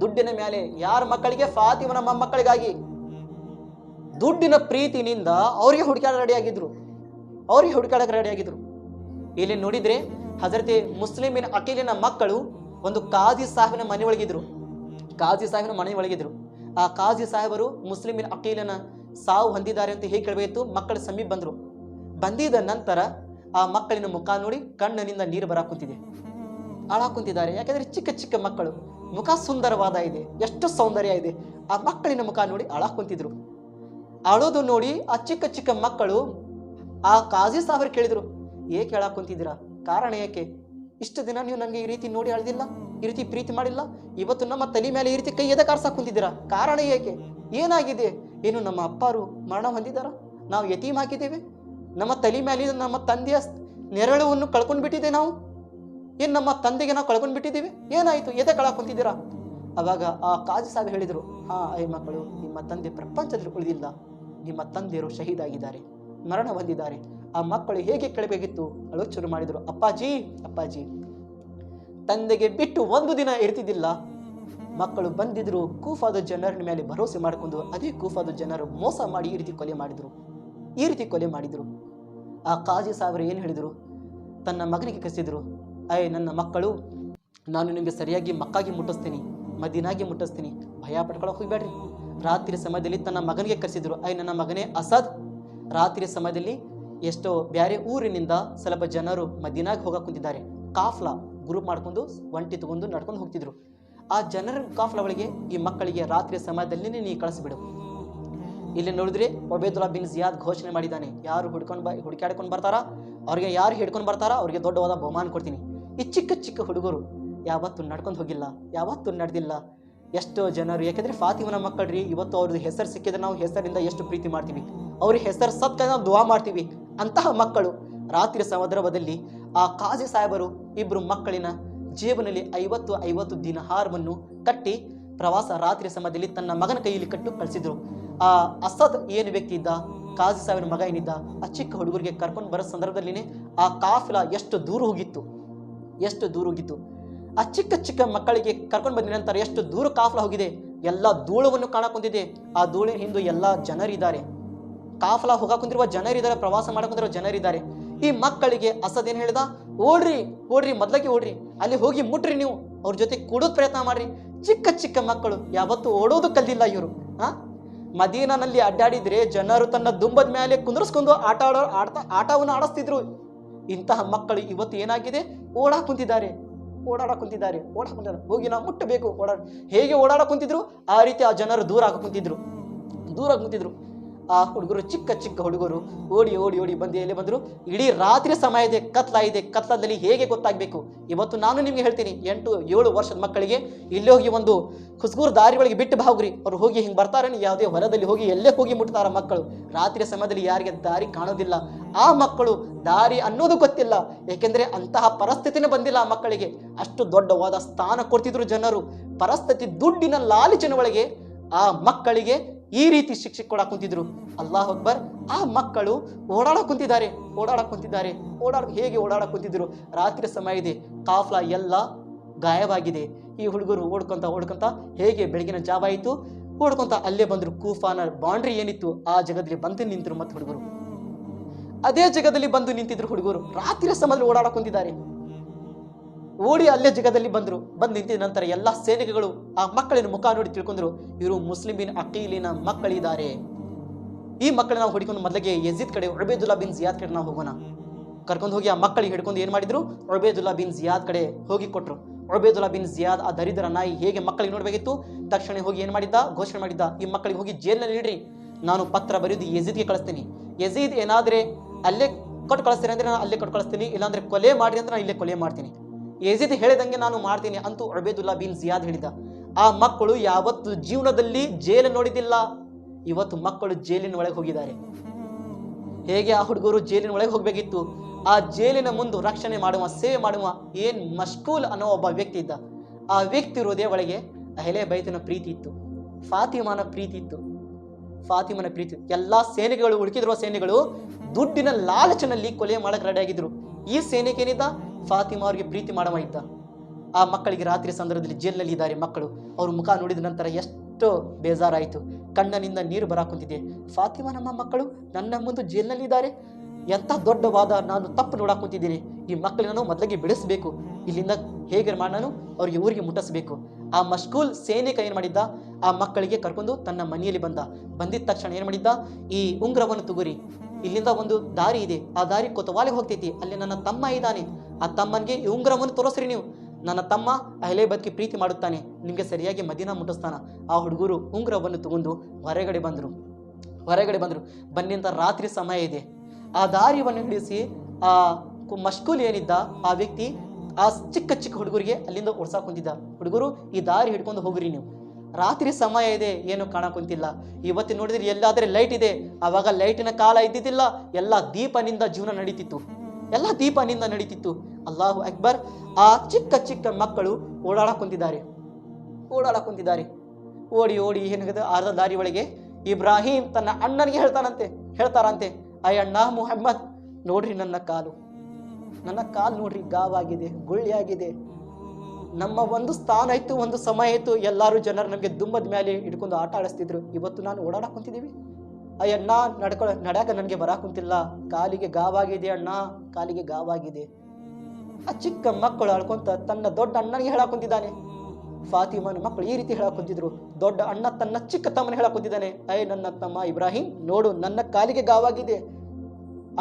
ದುಡ್ಡಿನ ಮೇಲೆ ಯಾರ ಮಕ್ಕಳಿಗೆ? ಫಾತಿಮನ ಮೊಮ್ಮಕ್ಕಳಿಗಾಗಿ ದುಡ್ಡಿನ ಪ್ರೀತಿನಿಂದ ಅವರಿಗೆ ಹುಡುಕಾಡಕ್ಕೆ ರೆಡಿ ಆಗಿದ್ರು. ಇಲ್ಲಿ ನೋಡಿದ್ರೆ ಹಜರತೆ ಮುಸ್ಲಿಮಿನ ಅಕೀಲಿನ ಮಕ್ಕಳು ಒಂದು ಕಾಜಿ ಸಾಹಿಬನ ಮನೆ ಒಳಗಿದ್ರು. ಆ ಕಾಜಿ ಸಾಹೇಬರು ಮುಸ್ಲಿಮಿನ ಅಕೀಲನ ಸಾವು ಹೊಂದಿದ್ದಾರೆ ಅಂತ ಹೇಗೆ ಕೇಳಬೇಕಿತ್ತು. ಮಕ್ಕಳ ಸಮೀಪ ಬಂದಿದ ನಂತರ ಆ ಮಕ್ಕಳಿನ ಮುಖ ನೋಡಿ ಕಣ್ಣಿನಿಂದ ನೀರು ಅಳಾಕುಂತಿದ್ದಾರೆ. ಯಾಕಂದ್ರೆ ಚಿಕ್ಕ ಚಿಕ್ಕ ಮಕ್ಕಳು, ಮುಖ ಸುಂದರವಾದ ಇದೆ, ಎಷ್ಟು ಸೌಂದರ್ಯ ಇದೆ. ಆ ಮಕ್ಕಳಿನ ಮುಖ ನೋಡಿ ಅಳಾಕುಂತಿದ್ರು. ಅಳೋದು ನೋಡಿ ಆ ಚಿಕ್ಕ ಚಿಕ್ಕ ಮಕ್ಕಳು ಆ ಕಾಜಿ ಸಾಹೇಬರು ಕೇಳಿದ್ರು, ಏಕೆ ಅಳಾಕುಂತಿದ್ದೀರಾ? ಕಾರಣ ಏಕೆ? ಇಷ್ಟು ದಿನ ನೀವು ನನಗೆ ಈ ರೀತಿ ನೋಡಿ ಅಳ್ದಿಲ್ಲ, ಈ ರೀತಿ ಪ್ರೀತಿ ಮಾಡಿಲ್ಲ, ಇವತ್ತು ನಮ್ಮ ತಲೆ ಮೇಲೆ ಈ ರೀತಿ ಕೈ ಎದಕ್ಕೆ ಆರ್ಸಾಕುಂತಿದ್ದೀರಾ? ಕಾರಣ ಏಕೆ? ಏನಾಗಿದೆ? ಏನು ನಮ್ಮ ಅಪ್ಪರು ಮರಣ ಹೊಂದಿದ್ದಾರ? ನಾವು ಯತೀಮ್ ಹಾಕಿದ್ದೇವೆ? ನಮ್ಮ ತಲೆ ಮೇಲೆ ನಮ್ಮ ತಂದೆಯ ನೆರಳನ್ನು ಕಳ್ಕೊಂಡು ಬಿಟ್ಟಿದೆ ನಾವು? ಏನು ನಮ್ಮ ತಂದೆಗೆ ನಾವು ಕಳ್ಕೊಂಡು ಬಿಟ್ಟಿದ್ದೀವಿ? ಏನಾಯಿತು? ಎದಕ್ಕೆ ಅಳಾಕುಂತಿದ್ದೀರಾ? ಅವಾಗ ಆ ಕಾಜಿ ಸಾಹೇಬ್ ಹೇಳಿದರು, ಐ ಮಕ್ಕಳು, ನಿಮ್ಮ ತಂದೆ ಪ್ರಪಂಚದಲ್ಲಿ ಉಳಿದಿಲ್ಲ, ನಿಮ್ಮ ತಂದೆಯರು ಶಹೀದಾಗಿದ್ದಾರೆ, ಮರಣ ಹೊಂದಿದ್ದಾರೆ. ಆ ಮಕ್ಕಳು ಹೇಗೆ ಕೇಳಬೇಕಿತ್ತು? ಅಳೋಕ್ ಶುರು ಮಾಡಿದರು. ಅಪ್ಪಾಜಿ, ತಂದೆಗೆ ಬಿಟ್ಟು ಒಂದು ದಿನ ಇರ್ತಿದ್ದಿಲ್ಲ. ಮಕ್ಕಳು ಬಂದಿದ್ರು, ಕೂಫಾದ ಜನರ ಮೇಲೆ ಭರವಸೆ ಮಾಡಿಕೊಂಡು ಅದೇ ಕೂಫಾದ ಜನರು ಮೋಸ ಮಾಡಿ ಈ ರೀತಿ ಕೊಲೆ ಮಾಡಿದ್ರು. ಆ ಕಾಜಿ ಸಾಹೇಬರು ಏನು ಹೇಳಿದರು? ತನ್ನ ಮಗನಿಗೆ ಕಸಿದ್ರು, ನನ್ನ ಮಕ್ಕಳು, ನಾನು ನಿಮಗೆ ಸರಿಯಾಗಿ ಮಕ್ಕಾಗಿ ಮುಟ್ಟಿಸ್ತೀನಿ, ಮದೀನಾಗೆ ಮುಟ್ಟಿಸ್ತೀನಿ, ಭಯ ಪಡ್ಕೊಳಕ್ಕೆ ಹೋಗ್ಬೇಡ್ರಿ. ರಾತ್ರಿ ಸಮಯದಲ್ಲಿ ತನ್ನ ಮಗನಿಗೆ ಕರೆಸಿದ್ರು, ನನ್ನ ಮಗನೇ ಅಸದ್. ರಾತ್ರಿ ಸಮಯದಲ್ಲಿ ಎಷ್ಟೋ ಬೇರೆ ಊರಿನಿಂದ ಸ್ವಲ್ಪ ಜನರು ಮದೀನಾಗೆ ಹೋಗಕ್ಕೆ ಕುಂತಿದ್ದಾರೆ. ಕಾಫ್ಲಾ ಗ್ರೂಪ್ ಮಾಡ್ಕೊಂಡು ಒಂಟಿ ತಗೊಂಡು ನಡ್ಕೊಂಡು ಹೋಗ್ತಿದ್ರು. ಆ ಜನರ ಕಾಫ್ಲಾ ಒಳಗೆ ಈ ಮಕ್ಕಳಿಗೆ ರಾತ್ರಿ ಸಮಯದಲ್ಲಿ ನೀ ಕಳಿಸ್ಬಿಡು. ಇಲ್ಲಿ ನೋಡಿದ್ರೆ ಒಬೇದುಲ್ಲಾ ಬಿನ್ ಜಿಯಾದ್ ಘೋಷಣೆ ಮಾಡಿದ್ದಾನೆ, ಯಾರು ಹುಡುಕಾಡ್ಕೊಂಡು ಬರ್ತಾರಾ ಅವ್ರಿಗೆ ದೊಡ್ಡವಾದ ಬಹುಮಾನ ಕೊಡ್ತೀನಿ. ಈ ಚಿಕ್ಕ ಚಿಕ್ಕ ಹುಡುಗರು ಯಾವತ್ತೂ ನಡ್ಕೊಂಡು ಹೋಗಿಲ್ಲ, ಯಾವತ್ತೂ ನಡೆದಿಲ್ಲ. ಎಷ್ಟೋ ಜನರು, ಯಾಕೆಂದ್ರೆ ಫಾತಿಮನ ಮಕ್ಕಳ್ರಿ, ಇವತ್ತು ಅವ್ರದ್ದು ಹೆಸರು ಸಿಕ್ಕಿದ್ರೆ ನಾವು ಹೆಸರಿಂದ ಎಷ್ಟು ಪ್ರೀತಿ ಮಾಡ್ತೀವಿ, ಅವ್ರಿಗೆ ಹೆಸರು ಸತ್ಕ ನಾವು ದುವಾ ಮಾಡ್ತೀವಿ. ಅಂತಹ ಮಕ್ಕಳು ರಾತ್ರಿ ಸಂದರ್ಭದಲ್ಲಿ ಆ ಕಾಜಿ ಸಾಹೇಬರು ಇಬ್ರು ಮಕ್ಕಳಿನ ಜೇಬಿನಲ್ಲಿ 50 ದಿನಹಾರವನ್ನು ಕಟ್ಟಿ ಪ್ರವಾಸ ರಾತ್ರಿ ಸಮಯದಲ್ಲಿ ತನ್ನ ಮಗನ ಕೈಯಲ್ಲಿ ಕಟ್ಟು ಕಳಿಸಿದ್ರು. ಆ ಅಸದ್ ಏನು ವ್ಯಕ್ತಿ ಇದ್ದ, ಕಾಜಿ ಸಾಹೇಬನ ಮಗ ಏನಿದ್ದ, ಆ ಚಿಕ್ಕ ಹುಡುಗರಿಗೆ ಕರ್ಕೊಂಡು ಬರೋ ಸಂದರ್ಭದಲ್ಲಿ ಆ ಕಾಫಿಲಾ ಎಷ್ಟು ದೂರ ಹೋಗಿತ್ತು. ಆ ಚಿಕ್ಕ ಚಿಕ್ಕ ಮಕ್ಕಳಿಗೆ ಕರ್ಕೊಂಡು ಬಂದ ನಂತರ ಎಷ್ಟು ದೂರ ಕಾಫ್ಲಾ ಹೋಗಿದೆ, ಎಲ್ಲ ಧೂಳವನ್ನು ಕಾಣಕೊಂತಿದೆ. ಆ ಧೂಳಿನ ಹಿಂದೆ ಎಲ್ಲ ಜನರಿದ್ದಾರೆ, ಕಾಫ್ಲಾ ಹೋಗಾಕುಂತಿರುವ ಜನರಿದ್ದಾರೆ, ಪ್ರವಾಸ ಮಾಡಕುಂತಿರುವ ಜನರಿದ್ದಾರೆ. ಈ ಮಕ್ಕಳಿಗೆ ಅಸದ್ ಏನ್ ಹೇಳಿದ? ಓಡ್ರಿ ಮೊದ್ಲಕ್ಕೆ ಓಡ್ರಿ, ಅಲ್ಲಿ ಹೋಗಿ ಮುಟ್ರಿ, ನೀವು ಅವ್ರ ಜೊತೆ ಕೂಡೋದ್ ಪ್ರಯತ್ನ ಮಾಡ್ರಿ. ಚಿಕ್ಕ ಚಿಕ್ಕ ಮಕ್ಕಳು ಯಾವತ್ತೂ ಓಡೋದು ಕಲ್ದಿಲ್ಲ ಇವರು. ಮದೀನಾನಲ್ಲಿ ಅಡ್ಡಾಡಿದ್ರೆ ಜನರು ತನ್ನ ದುಂಬದ ಮೇಲೆ ಕುಂದರ್ಸ್ಕೊಂಡು ಆಟವನ್ನು ಆಡಿಸ್ತಿದ್ರು. ಇಂತಹ ಮಕ್ಕಳು ಇವತ್ತು ಏನಾಗಿದೆ? ಓಡಾಕುಂತಿದ್ದಾರೆ. ಹೋಗಿ ನಾವು ಮುಟ್ಟಬೇಕು. ಹೇಗೆ ಓಡಾಡಕುಂತಿದ್ರು ಆ ರೀತಿ ಆ ಜನರು ದೂರ ಕುಂತಿದ್ರು. ಆ ಹುಡುಗರು, ಚಿಕ್ಕ ಚಿಕ್ಕ ಹುಡುಗರು ಓಡಿ ಬಂದು ಎಲ್ಲಿ ಬಂದರು? ಇಡೀ ರಾತ್ರಿ ಸಮಯ ಇದೆ, ಕತ್ಲದಲ್ಲಿ ಹೇಗೆ ಗೊತ್ತಾಗಬೇಕು? ಇವತ್ತು ನಾನು ನಿಮ್ಗೆ ಹೇಳ್ತೀನಿ, 8-7 ವರ್ಷದ ಮಕ್ಕಳಿಗೆ ಇಲ್ಲೇ ಹೋಗಿ ಒಂದು ಹುಸ್ಗೂರು ದಾರಿ ಒಳಗೆ ಬಿಟ್ಟು ಹೋಗ್ರಿ, ಅವ್ರು ಹೋಗಿ ಹಿಂಗೆ ಬರ್ತಾರೆ, ಯಾವುದೇ ಹೊಲದಲ್ಲಿ ಹೋಗಿ ಎಲ್ಲೇ ಹೋಗಿ ಮುಟ್ತಾರ ಮಕ್ಕಳು. ರಾತ್ರಿ ಸಮಯದಲ್ಲಿ ಯಾರಿಗೆ ದಾರಿ ಕಾಣೋದಿಲ್ಲ, ಆ ಮಕ್ಕಳು ದಾರಿ ಅನ್ನೋದು ಗೊತ್ತಿಲ್ಲ. ಏಕೆಂದ್ರೆ ಅಂತಹ ಪರಿಸ್ಥಿತಿನೇ ಬಂದಿಲ್ಲ ಆ ಮಕ್ಕಳಿಗೆ. ಅಷ್ಟು ದೊಡ್ಡವಾದ ಸ್ಥಾನ ಕೊಡ್ತಿದ್ರು ಜನರು. ಪರಿಸ್ಥಿತಿ, ದುಡ್ಡಿನ ಲಾಲಚಿನ ಒಳಗೆ ಆ ಮಕ್ಕಳಿಗೆ ಈ ರೀತಿ ಶಿಕ್ಷೆ ಕೊಡಾಕ್ ಕುಂತಿದ್ರು. ಅಲ್ಲಾಹ್ ಅಕ್ಬರ್. ಆ ಮಕ್ಕಳು ಓಡಾಡಕ್ ಕುಂತಿದ್ದಾರೆ. ಹೇಗೆ ಓಡಾಡಕ್ ಕುಂತಿದ್ರು? ರಾತ್ರಿ ಸಮಯ ಇದೆ, ಕಾಫ್ಲಾ ಎಲ್ಲ ಗಾಯವಾಗಿದೆ. ಈ ಹುಡುಗರು ಓಡ್ಕೊಂತ ಹೇಗೆ ಬೆಳಗಿನ ಜಾವ ಆಯಿತು, ಓಡ್ಕೊಂತ ಅಲ್ಲೇ ಬಂದ್ರು. ಕೂಫಾನ ಬೌಂಡ್ರಿ ಏನಿತ್ತು ಆ ಜಾಗದಲ್ಲಿ ಬಂದು ನಿಂತರು. ಮತ್ತೆ ಹುಡುಗರು ಅದೇ ಜಾಗದಲ್ಲಿ ಬಂದು ನಿಂತಿದ್ರು. ಹುಡುಗರು ರಾತ್ರಿ ಸಮಯದಲ್ಲಿ ಓಡಾಡಕ್ ಕುಂತಿದ್ದಾರೆ. ಓಡಿ ಅಲ್ಲೇ ಜಾಗದಲ್ಲಿ ಬಂದು ನಿಂತಿದ ನಂತರ ಎಲ್ಲ ಸೇನೆಗಳು ಆ ಮಕ್ಕಳಿನ ಮುಖ ನೋಡಿ ತಿಳ್ಕೊಂಡ್ರು, ಇವರು ಮುಸ್ಲಿಮಿನ ಅಕೀಲಿನ ಮಕ್ಕಳಿದ್ದಾರೆ. ಈ ಮಕ್ಕಳನ್ನ ನಾವು ಹುಡುಕೊಂಡು ಮೊದಲಿಗೆ ಯಜೀದ್ ಕಡೆ, ಉಬೇದುಲ್ಲಾ ಬಿನ್ ಜಿಯಾದ್ ಕಡೆ ನಾವು ಹೋಗೋಣ. ಕರ್ಕೊಂಡು ಹೋಗಿ ಆ ಮಕ್ಕಳಿಗೆ ಹಿಡ್ಕೊಂಡು ಏನು ಮಾಡಿದ್ರು? ಉಬೇದುಲ್ಲಾ ಬಿನ್ ಜಿಯಾದ್ ಕಡೆ ಹೋಗಿ ಕೊಟ್ಟರು. ಉಬೇದುಲ್ಲಾ ಬಿನ್ ಜಿಯಾದ್ ಆ ದರಿದ್ರ ನಾಯಿ ಹೇಗೆ ಮಕ್ಕಳಿಗೆ ನೋಡಬೇಕಿತ್ತು, ತಕ್ಷಣ ಹೋಗಿ ಏನು ಮಾಡಿದ್ದ? ಘೋಷಣೆ ಮಾಡಿದ್ದ, ಈ ಮಕ್ಕಳಿಗೆ ಹೋಗಿ ಜೈಲಿನಲ್ಲಿ ಇಡ್ರಿ, ನಾನು ಪತ್ರ ಬರೆದು ಯಜೀದ್ಗೆ ಕಳಿಸ್ತೀನಿ. ಯಜೀದ್ ಏನಾದ್ರೆ ಅಲ್ಲೇ ಕೊಟ್ಟು ಕಳಿಸ್ತೀನಿ ಅಂದ್ರೆ ನಾನು ಅಲ್ಲೇ ಕೊಟ್ಟು ಕಳಿಸ್ತೀನಿ, ಇಲ್ಲಾಂದ್ರೆ ಕೊಲೆ ಮಾಡಿ ಅಂದ್ರೆ ನಾನು ಇಲ್ಲೇ ಕೊಲೆ ಮಾಡ್ತೀನಿ. ಯಜೀದ್ ಹೇಳಿದಂಗೆ ನಾನು ಮಾಡ್ತೀನಿ ಅಂತೂ ಉಬೇದುಲ್ಲಾ ಬಿನ್ ಜಿಯಾದ್ ಹೇಳಿದ. ಆ ಮಕ್ಕಳು ಯಾವತ್ತು ಜೀವನದಲ್ಲಿ ಜೈಲು ನೋಡಿದಿಲ್ಲ. ಇವತ್ತು ಮಕ್ಕಳು ಜೈಲಿನ ಒಳಗೆ ಹೋಗಿದ್ದಾರೆ. ಹೇಗೆ ಆ ಹುಡುಗರು ಜೈಲಿನ ಒಳಗೆ ಹೋಗ್ಬೇಕಿತ್ತು, ಆ ಜೈಲಿನ ಮುಂದೆ ರಕ್ಷಣೆ ಮಾಡುವ, ಸೇವೆ ಮಾಡುವ ಏನ್ ಮಶ್ಕೂಲ್ ಅನ್ನೋ ಒಬ್ಬ ವ್ಯಕ್ತಿ ಇದ್ದ. ಆ ವ್ಯಕ್ತಿ ಹೃದಯ ಒಳಗೆ ಅಹ್ಲೆ ಬೈತಿನ ಪ್ರೀತಿ ಇತ್ತು, ಫಾತಿಮಾನ ಪ್ರೀತಿ ಇತ್ತು. ಫಾತಿಮನ ಪ್ರೀತಿ ಎಲ್ಲಾ ಸೇನೆಗಳು, ಉಳುಕಿದಿರುವ ಸೇನೆಗಳು ದುಡ್ಡಿನ ಲಾಲಚನಲ್ಲಿ ಕೊಲೆ ಮಾಡಕ್ಕೆ ರೆಡಿ ಆಗಿದ್ರು. ಈ ಸೇನೆಗೆ ಏನಿದ್ದ, ಫಾತಿಮಾ ಅವ್ರಿಗೆ ಪ್ರೀತಿ ಮಾಡವ ಇದ್ದ. ಆ ಮಕ್ಕಳಿಗೆ ರಾತ್ರಿ ಸಂದರ್ಭದಲ್ಲಿ ಜೈಲಿನಲ್ಲಿ ಇದ್ದಾರೆ ಮಕ್ಕಳು. ಅವ್ರ ಮುಖ ನೋಡಿದ ನಂತರ ಎಷ್ಟು ಬೇಜಾರಾಯಿತು, ಕಣ್ಣನಿಂದ ನೀರು ಬರಾಕುಂತಿದೆ. ಫಾತಿಮಾ ನಮ್ಮ ಮಕ್ಕಳು ನನ್ನ ಮುಂದೆ ಜೈಲಿನಲ್ಲಿ ಇದ್ದಾರೆ, ಎಂಥ ದೊಡ್ಡ ವಾದ, ನಾನು ತಪ್ಪು ನೋಡಾಕ್ ಕುಂತಿದ್ದೀನಿ. ಈ ಮಕ್ಕಳನ್ನು ಮೊದಲಿಗೆ ಬಿಡಿಸ್ಬೇಕು, ಇಲ್ಲಿಂದ ಹೇಗೆ ನಾನು ಅವ್ರಿಗೆ ಊರಿಗೆ ಮುಟ್ಟಿಸ್ಬೇಕು. ಆ ಮಶ್ಗೂಲ್ ಸೈನಿಕ ಏನು ಮಾಡಿದ್ದ, ಆ ಮಕ್ಕಳಿಗೆ ಕರ್ಕೊಂಡು ತನ್ನ ಮನೆಯಲ್ಲಿ ಬಂದಿದ್ದ ತಕ್ಷಣ ಏನು ಮಾಡಿದ್ದ, ಈ ಉಂಗ್ರವನ್ನು ತಗೋರಿ, ಇಲ್ಲಿಂದ ಒಂದು ದಾರಿ ಇದೆ, ಆ ದಾರಿ ಕೊತವಾಲಿಗೆ ಹೋಗ್ತೈತಿ, ಅಲ್ಲಿ ನನ್ನ ತಮ್ಮ ಇದ್ದಾನೆ, ಆ ತಮ್ಮನಿಗೆ ಈ ಉಂಗ್ರವನ್ನು ತೋರಿಸ್ರಿ ನೀವು, ನನ್ನ ತಮ್ಮ ಅಹ್ಲೆ ಬದ್ಕಿ ಪ್ರೀತಿ ಮಾಡುತ್ತಾನೆ, ನಿಮಗೆ ಸರಿಯಾಗಿ ಮದೀನಾ ಮುಟ್ಟಿಸ್ತಾನ. ಆ ಹುಡುಗರು ಉಂಗ್ರವನ್ನು ತಗೊಂಡು ಹೊರಗಡೆ ಬಂದರು. ಬನ್ನಿ ಅಂತ ರಾತ್ರಿ ಸಮಯ ಇದೆ. ಆ ದಾರಿಯನ್ನು ಹಿಡಿಸಿ ಆ ಮಶ್ಗೂಲ್ ಏನಿದ್ದ ಆ ವ್ಯಕ್ತಿ ಆ ಚಿಕ್ಕ ಚಿಕ್ಕ ಹುಡುಗರಿಗೆ ಅಲ್ಲಿಂದ ಓಡ್ಸಾಕ್ ಕುಂತಿದ್ದ. ಹುಡುಗರು ಈ ದಾರಿ ಹಿಡ್ಕೊಂಡು ಹೋಗ್ರಿ ನೀವು, ರಾತ್ರಿ ಸಮಯ ಇದೆ, ಏನು ಕಾಣಕುಂತಿಲ್ಲ. ಇವತ್ತು ನೋಡಿದ್ರೆ ಎಲ್ಲಾದ್ರೆ ಲೈಟ್ ಇದೆ, ಆವಾಗ ಲೈಟಿನ ಕಾಲ ಇದ್ದಿದ್ದಿಲ್ಲ, ಎಲ್ಲ ದೀಪನಿಂದ ಜೀವನ ನಡೀತಿತ್ತು. ಅಲ್ಲಾಹು ಅಕ್ಬರ್. ಆ ಚಿಕ್ಕ ಚಿಕ್ಕ ಮಕ್ಕಳು ಓಡಾಡಕ್ ಕುಂತಿದ್ದಾರೆ. ಓಡಿ ಏನಾಗಿದೆ, ಅರ್ಧ ದಾರಿ ಒಳಗೆ ಇಬ್ರಾಹಿಂ ತನ್ನ ಅಣ್ಣನಿಗೆ ಹೇಳ್ತಾರಂತೆ, ಅಯ್ಯಣ್ಣ ಮುಹಮ್ಮದ್, ನೋಡ್ರಿ ನನ್ನ ಕಾಲು ನೋಡ್ರಿ, ಗಾವಾಗಿದೆ, ಗುಳ್ಳಿಯಾಗಿದೆ. ನಮ್ಮ ಒಂದು ಸ್ಥಾನ ಇತ್ತು, ಒಂದು ಸಮಯ ಇತ್ತು, ಎಲ್ಲರೂ ಜನರು ನಮಗೆ ದುಂಬದ ಮೇಲೆ ಹಿಡ್ಕೊಂಡು ಆಟ ಆಡಿಸ್ತಿದ್ರು. ಇವತ್ತು ನಾನು ಓಡಾಡಕ್ ಕುಂತಿದ್ದೀವಿ, ಅಯ್ಯಣ್ಣ ನಡ್ಯಾಕ ನನಗೆ ಬರಾಕ್ ಕುಂತಿಲ್ಲ, ಕಾಲಿಗೆ ಗಾವಾಗಿದೆ ಅಣ್ಣ, ಕಾಲಿಗೆ ಗಾವಾಗಿದೆ. ಆ ಚಿಕ್ಕ ಮಕ್ಕಳು ಆಡ್ಕೊಂತ ತನ್ನ ದೊಡ್ಡ ಅಣ್ಣನಿಗೆ ಹೇಳಕ್ ಕುಂತಿದ್ದಾನೆ. ಫಾತಿಮಾನ ಮಕ್ಕಳು ಈ ರೀತಿ ಹೇಳಕ್ ಕುಂತಿದ್ರು. ದೊಡ್ಡ ಅಣ್ಣ ತನ್ನ ಚಿಕ್ಕ ತಮ್ಮನ ಹೇಳಕ್ ಕುಂತಿದ್ದಾನೆ, ಅಯ್ಯ ನನ್ನ ತಮ್ಮ ಇಬ್ರಾಹಿಂ, ನೋಡು ನನ್ನ ಕಾಲಿಗೆ ಗಾವಾಗಿದೆ,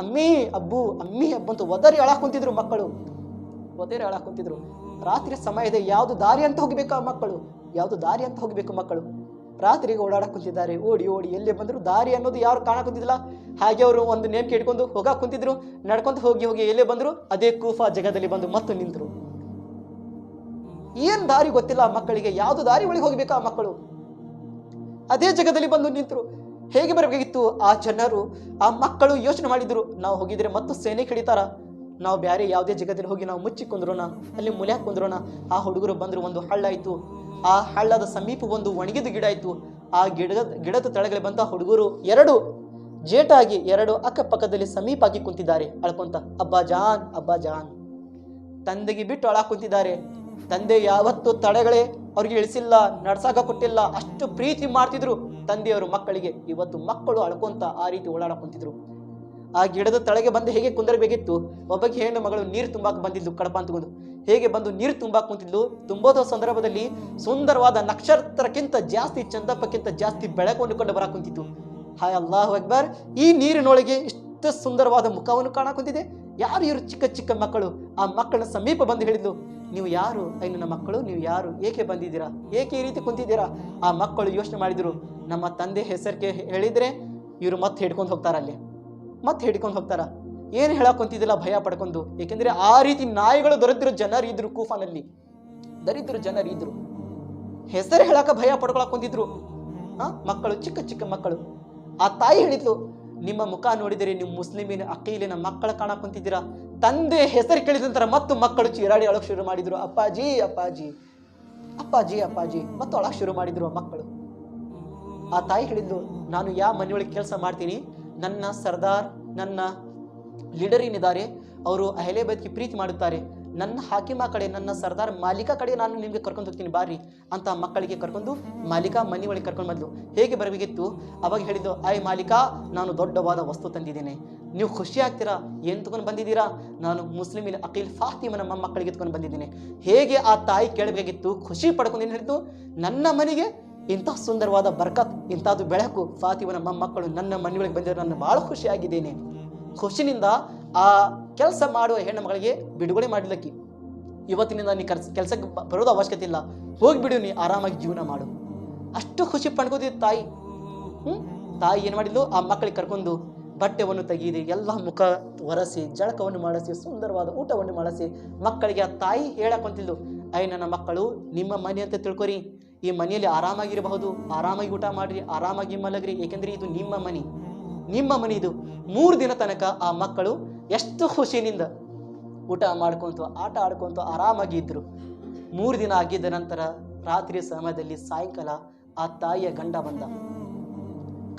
ಅಮ್ಮಿ ಅಬ್ಬು ಅಂತ ಒದರಿ ಅಳಕ್ ಕುಂತಿದ್ರು ಮಕ್ಕಳು. ರಾತ್ರಿ ಸಮಯ ಇದೆ, ಯಾವ್ದು ದಾರಿ ಅಂತ ಹೋಗ್ಬೇಕು ಮಕ್ಕಳು, ರಾತ್ರಿಗೆ ಓಡಾಡಕ್ ಕುಂತಿದ್ದಾರೆ. ಓಡಿ ಎಲ್ಲೇ ಬಂದ್ರು ದಾರಿ ಅನ್ನೋದು ಯಾರು ಕಾಣಕ್ ಕುಂತಿದ್ದಿಲ್ಲ. ಹಾಗೆ ಅವರು ಒಂದು ನೇಮ್ಕೆ ಇಟ್ಕೊಂಡು ಹೋಗಾಕ್ ಕುಂತಿದ್ರು. ನಡ್ಕೊಂತ ಹೋಗಿ ಎಲ್ಲೇ ಬಂದ್ರು ಅದೇ ಕೂಫಾ ಜಗದಲ್ಲಿ ಬಂದು ಮತ್ತು ನಿಂತರು. ಏನ್ ದಾರಿ ಗೊತ್ತಿಲ್ಲ ಮಕ್ಕಳಿಗೆ, ಯಾವ್ದು ದಾರಿ ಒಳಗೆ ಹೋಗ್ಬೇಕಾ ಮಕ್ಕಳು, ಅದೇ ಜಗದಲ್ಲಿ ಬಂದು ನಿಂತರು. ಹೇಗೆ ಬರಬೇಕಿತ್ತು ಆ ಜನರು, ಆ ಮಕ್ಕಳು ಯೋಚನೆ ಮಾಡಿದ್ರು, ನಾವು ಹೋಗಿದ್ರೆ ಮತ್ತು ಸೇನೆ ಹಿಡಿತಾರ, ನಾವು ಬೇರೆ ಯಾವುದೇ ಜಗದಲ್ಲಿ ಹೋಗಿ ನಾವು ಮುಚ್ಚಿ ಕುಂದ್ರೋಣ, ಅಲ್ಲಿ ಮುಲ್ಯಾಕ್ ಕುಂದ್ರೋಣ. ಆ ಹುಡುಗರು ಬಂದ್ರು, ಒಂದು ಹಳ್ಳ ಆಯ್ತು, ಆ ಹಳ್ಳದ ಸಮೀಪ ಒಂದು ಒಣಗಿದ ಗಿಡ ಆಯ್ತು. ಆ ಗಿಡದ ತಳಗಡೆ ಬಂದ ಹುಡುಗರು ಎರಡು ಜೇಟಾಗಿ ಅಕ್ಕಪಕ್ಕದಲ್ಲಿ ಸಮೀಪ ಆಗಿ ಕುಂತಿದ್ದಾರೆ ಅಳ್ಕೊಂತ, ಅಬ್ಬಾ ಜಾನ್ ತಂದೆಗೆ ಬಿಟ್ಟು ಅಳಾಕ್ ಕುಂತಿದ್ದಾರೆ. ತಂದೆ ಯಾವತ್ತು ತಡೆಗಳೇ ಅವ್ರಿಗೆ ಇಳಿಸಿಲ್ಲ, ನಡ್ಸಾಕ ಕೊಟ್ಟಿಲ್ಲ, ಅಷ್ಟು ಪ್ರೀತಿ ಮಾಡ್ತಿದ್ರು ತಂದೆಯವರು ಮಕ್ಕಳಿಗೆ. ಇವತ್ತು ಮಕ್ಕಳು ಅಳ್ಕೊಂತ ಆ ರೀತಿ ಓಡಾಡಕ್ ಕುಂತಿದ್ರು. ಆ ಗಿಡದ ತಳಗೆ ಬಂದು ಹೇಗೆ ಕುಂದರಬೇಕಿತ್ತು, ಒಬ್ಬಕ್ಕೆ ಹೆಣ್ಣು ಮಗಳು ನೀರು ತುಂಬಾಕ್ ಬಂದಿದ್ದು ಕಡಪ ಅಂತಕೊಂಡು, ಹೇಗೆ ಬಂದು ನೀರು ತುಂಬಾಕ್ ಕುಂತಿದ್ಲು. ತುಂಬೋದ ಸಂದರ್ಭದಲ್ಲಿ ಸುಂದರವಾದ ನಕ್ಷತ್ರಕ್ಕಿಂತ ಜಾಸ್ತಿ, ಚಂದಪ್ಪಕ್ಕಿಂತ ಜಾಸ್ತಿ ಬೆಳಕನ್ನು ಕೊಂಡು ಬರಾಕ್ ಕುಂತಿತ್ತು. ಹಾಯ್ ಅಲ್ಲಾಹು ಅಕ್ಬರ್. ಈ ನೀರಿನೊಳಗೆ ಇಷ್ಟು ಸುಂದರವಾದ ಮುಖವನ್ನು ಕಾಣಕ್ ಕುಂತಿದೆ. ಯಾರು ಇವರು ಚಿಕ್ಕ ಚಿಕ್ಕ ಮಕ್ಕಳು. ಆ ಮಕ್ಕಳ ಸಮೀಪ ಬಂದು ಹೇಳಿದ್ಲು, ನೀವು ಯಾರು, ನನ್ನ ಮಕ್ಕಳು, ನೀವು ಯಾರು, ಏಕೆ ಬಂದಿದ್ದೀರಾ, ಏಕೆ ಈ ರೀತಿ ಕುಂತಿದ್ದೀರಾ. ಆ ಮಕ್ಕಳು ಯೋಚನೆ ಮಾಡಿದ್ರು, ನಮ್ಮ ತಂದೆ ಹೆಸರಿಗೆ ಹೇಳಿದ್ರೆ ಇವರು ಮತ್ತೆ ಹಿಡ್ಕೊಂಡು ಹೋಗ್ತಾರ, ಏನು ಹೇಳಕ್ ಕುಂತಿದ್ದಿಲ್ಲ ಭಯ ಪಡ್ಕೊಂಡು. ಏಕೆಂದ್ರೆ ಆ ರೀತಿ ನಾಯಿಗಳು ದರಿದ್ರ ಜನರು ಇದ್ರು ಕೂಫಾನಲ್ಲಿ, ಹೆಸರು ಹೇಳಕ ಭಯ ಪಡ್ಕೊಳಕ್ ಕುಂತಿದ್ರು ಮಕ್ಕಳು, ಚಿಕ್ಕ ಚಿಕ್ಕ ಮಕ್ಕಳು. ಆ ತಾಯಿ ಹೇಳಿದ್ಲು, ನಿಮ್ಮ ಮುಖ ನೋಡಿದರೆ ನೀವು ಮುಸ್ಲಿಮಿನ ಅಕ್ಕೀಲಿನ ಮಕ್ಕಳ ಕಾಣಕ್ ಕುಂತಿದ್ದೀರಾ. ತಂದೆ ಹೆಸರು ಕೇಳಿದ ನಂತರ ಮತ್ತು ಮಕ್ಕಳು ಚೀರಾಡಿ ಅಳಕ್ ಶುರು ಮಾಡಿದ್ರು, ಅಪ್ಪಾಜಿ ಮತ್ತು ಅಳಕ್ ಶುರು ಮಾಡಿದ್ರು ಮಕ್ಕಳು. ಆ ತಾಯಿ ಹೇಳಿದ್ಲು, ನಾನು ಯಾವ ಮನೆಯೊಳಗೆ ಕೆಲಸ ಮಾಡ್ತೀನಿ, ನನ್ನ ಸರ್ದಾರ್, ನನ್ನ ಲೀಡರ್ ಏನಿದ್ದಾರೆ ಅವರು ಅಹ್ಲೆ ಬೈತ್ಗೆ ಪ್ರೀತಿ ಮಾಡುತ್ತಾರೆ, ನನ್ನ ಹಾಕಿಮ ಕಡೆ, ನನ್ನ ಸರ್ದಾರ್ ಮಾಲಿಕಾ ಕಡೆ ನಾನು ನಿಮಗೆ ಕರ್ಕೊಂಡು ಹೋಗ್ತೀನಿ ಬಾರಿ ಅಂತ ಮಕ್ಕಳಿಗೆ ಕರ್ಕೊಂಡು ಮಾಲಿಕಾ ಮನೆ ಒಳಗೆ ಕರ್ಕೊಂಡು ಬಂದ್ಲು. ಹೇಗೆ ಬರಬೇಕಿತ್ತು ಅವಾಗ ಹೇಳಿದ್ದು, ಆಯ್ ಮಾಲಿಕಾ, ನಾನು ದೊಡ್ಡವಾದ ವಸ್ತು ತಂದಿದ್ದೇನೆ, ನೀವು ಖುಷಿ ಆಗ್ತೀರಾ, ಏನು ತಗೊಂಡು ಬಂದಿದ್ದೀರಾ, ನಾನು ಮುಸ್ಲಿಮಿನ ಅಕೀಲ್ ಫಾತಿಮನ ಮಕ್ಕಳಿಗೆ ತಗೊಂಡು ಬಂದಿದ್ದೇನೆ. ಹೇಗೆ ಆ ತಾಯಿ ಕೇಳಬೇಕಿತ್ತು, ಖುಷಿ ಪಡ್ಕೊಂಡು ಏನು ಹೇಳಿದ್ದು, ನನ್ನ ಮನೆಗೆ ಇಂಥ ಸುಂದರವಾದ ಬರ್ಕತ್, ಇಂಥದ್ದು ಬೆಳಕು, ಫಾತಿಮನ ಮಕ್ಕಳು ನನ್ನ ಮನೆಯೊಳಗೆ ಬಂದಿರೋ, ನಾನು ಭಾಳ ಖುಷಿಯಾಗಿದ್ದೇನೆ. ಖುಷಿನಿಂದ ಆ ಕೆಲಸ ಮಾಡುವ ಹೆಣ್ಣು ಮಗಳಿಗೆ ಬಿಡುಗಡೆ ಮಾಡಲಿಕ್ಕೆ, ಇವತ್ತಿನಿಂದ ನೀ ಕೆಲಸಕ್ಕೆ ಬರೋದು ಅವಶ್ಯಕತೆ ಇಲ್ಲ, ಹೋಗಿಬಿಡು, ನೀ ಆರಾಮಾಗಿ ಜೀವನ ಮಾಡು. ಅಷ್ಟು ಖುಷಿ ಪಡ್ಕೋತಿದ್ದ ತಾಯಿ. ತಾಯಿ ಏನು ಮಾಡಿದ್ಲು, ಆ ಮಕ್ಕಳಿಗೆ ಕರ್ಕೊಂಡು ಬಟ್ಟೆವನ್ನು ತೆಗೀರಿ, ಎಲ್ಲ ಮುಖ ಒರೆಸಿ, ಜಳಕವನ್ನು ಮಾಡಿಸಿ, ಸುಂದರವಾದ ಊಟವನ್ನು ಮಾಡಿಸಿ ಮಕ್ಕಳಿಗೆ ಆ ತಾಯಿ ಹೇಳಕೊಂತಿದ್ಲು, ನನ್ನ ಮಕ್ಕಳು, ನಿಮ್ಮ ಮನೆ ಅಂತ ತಿಳ್ಕೊರಿ, ಈ ಮನೆಯಲ್ಲಿ ಆರಾಮಾಗಿರಬಹುದು, ಆರಾಮಾಗಿ ಊಟ ಮಾಡ್ರಿ, ಆರಾಮಾಗಿ ಮಲಗ್ರಿ, ಏಕೆಂದ್ರೆ ಇದು ನಿಮ್ಮ ಮನೆ ಇದು. 3 ದಿನ ತನಕ ಆ ಮಕ್ಕಳು ಎಷ್ಟು ಖುಷಿನಿಂದ ಊಟ ಮಾಡ್ಕೊಂತ, ಆಟ ಆಡ್ಕೊಂತ ಆರಾಮಾಗಿ ಇದ್ರು. 3 ದಿನ ಆಗಿದ್ದ ನಂತರ ರಾತ್ರಿ ಸಮಯದಲ್ಲಿ ಸಾಯಂಕಾಲ ಆ ತಾಯಿಯ ಗಂಡ ಬಂದ,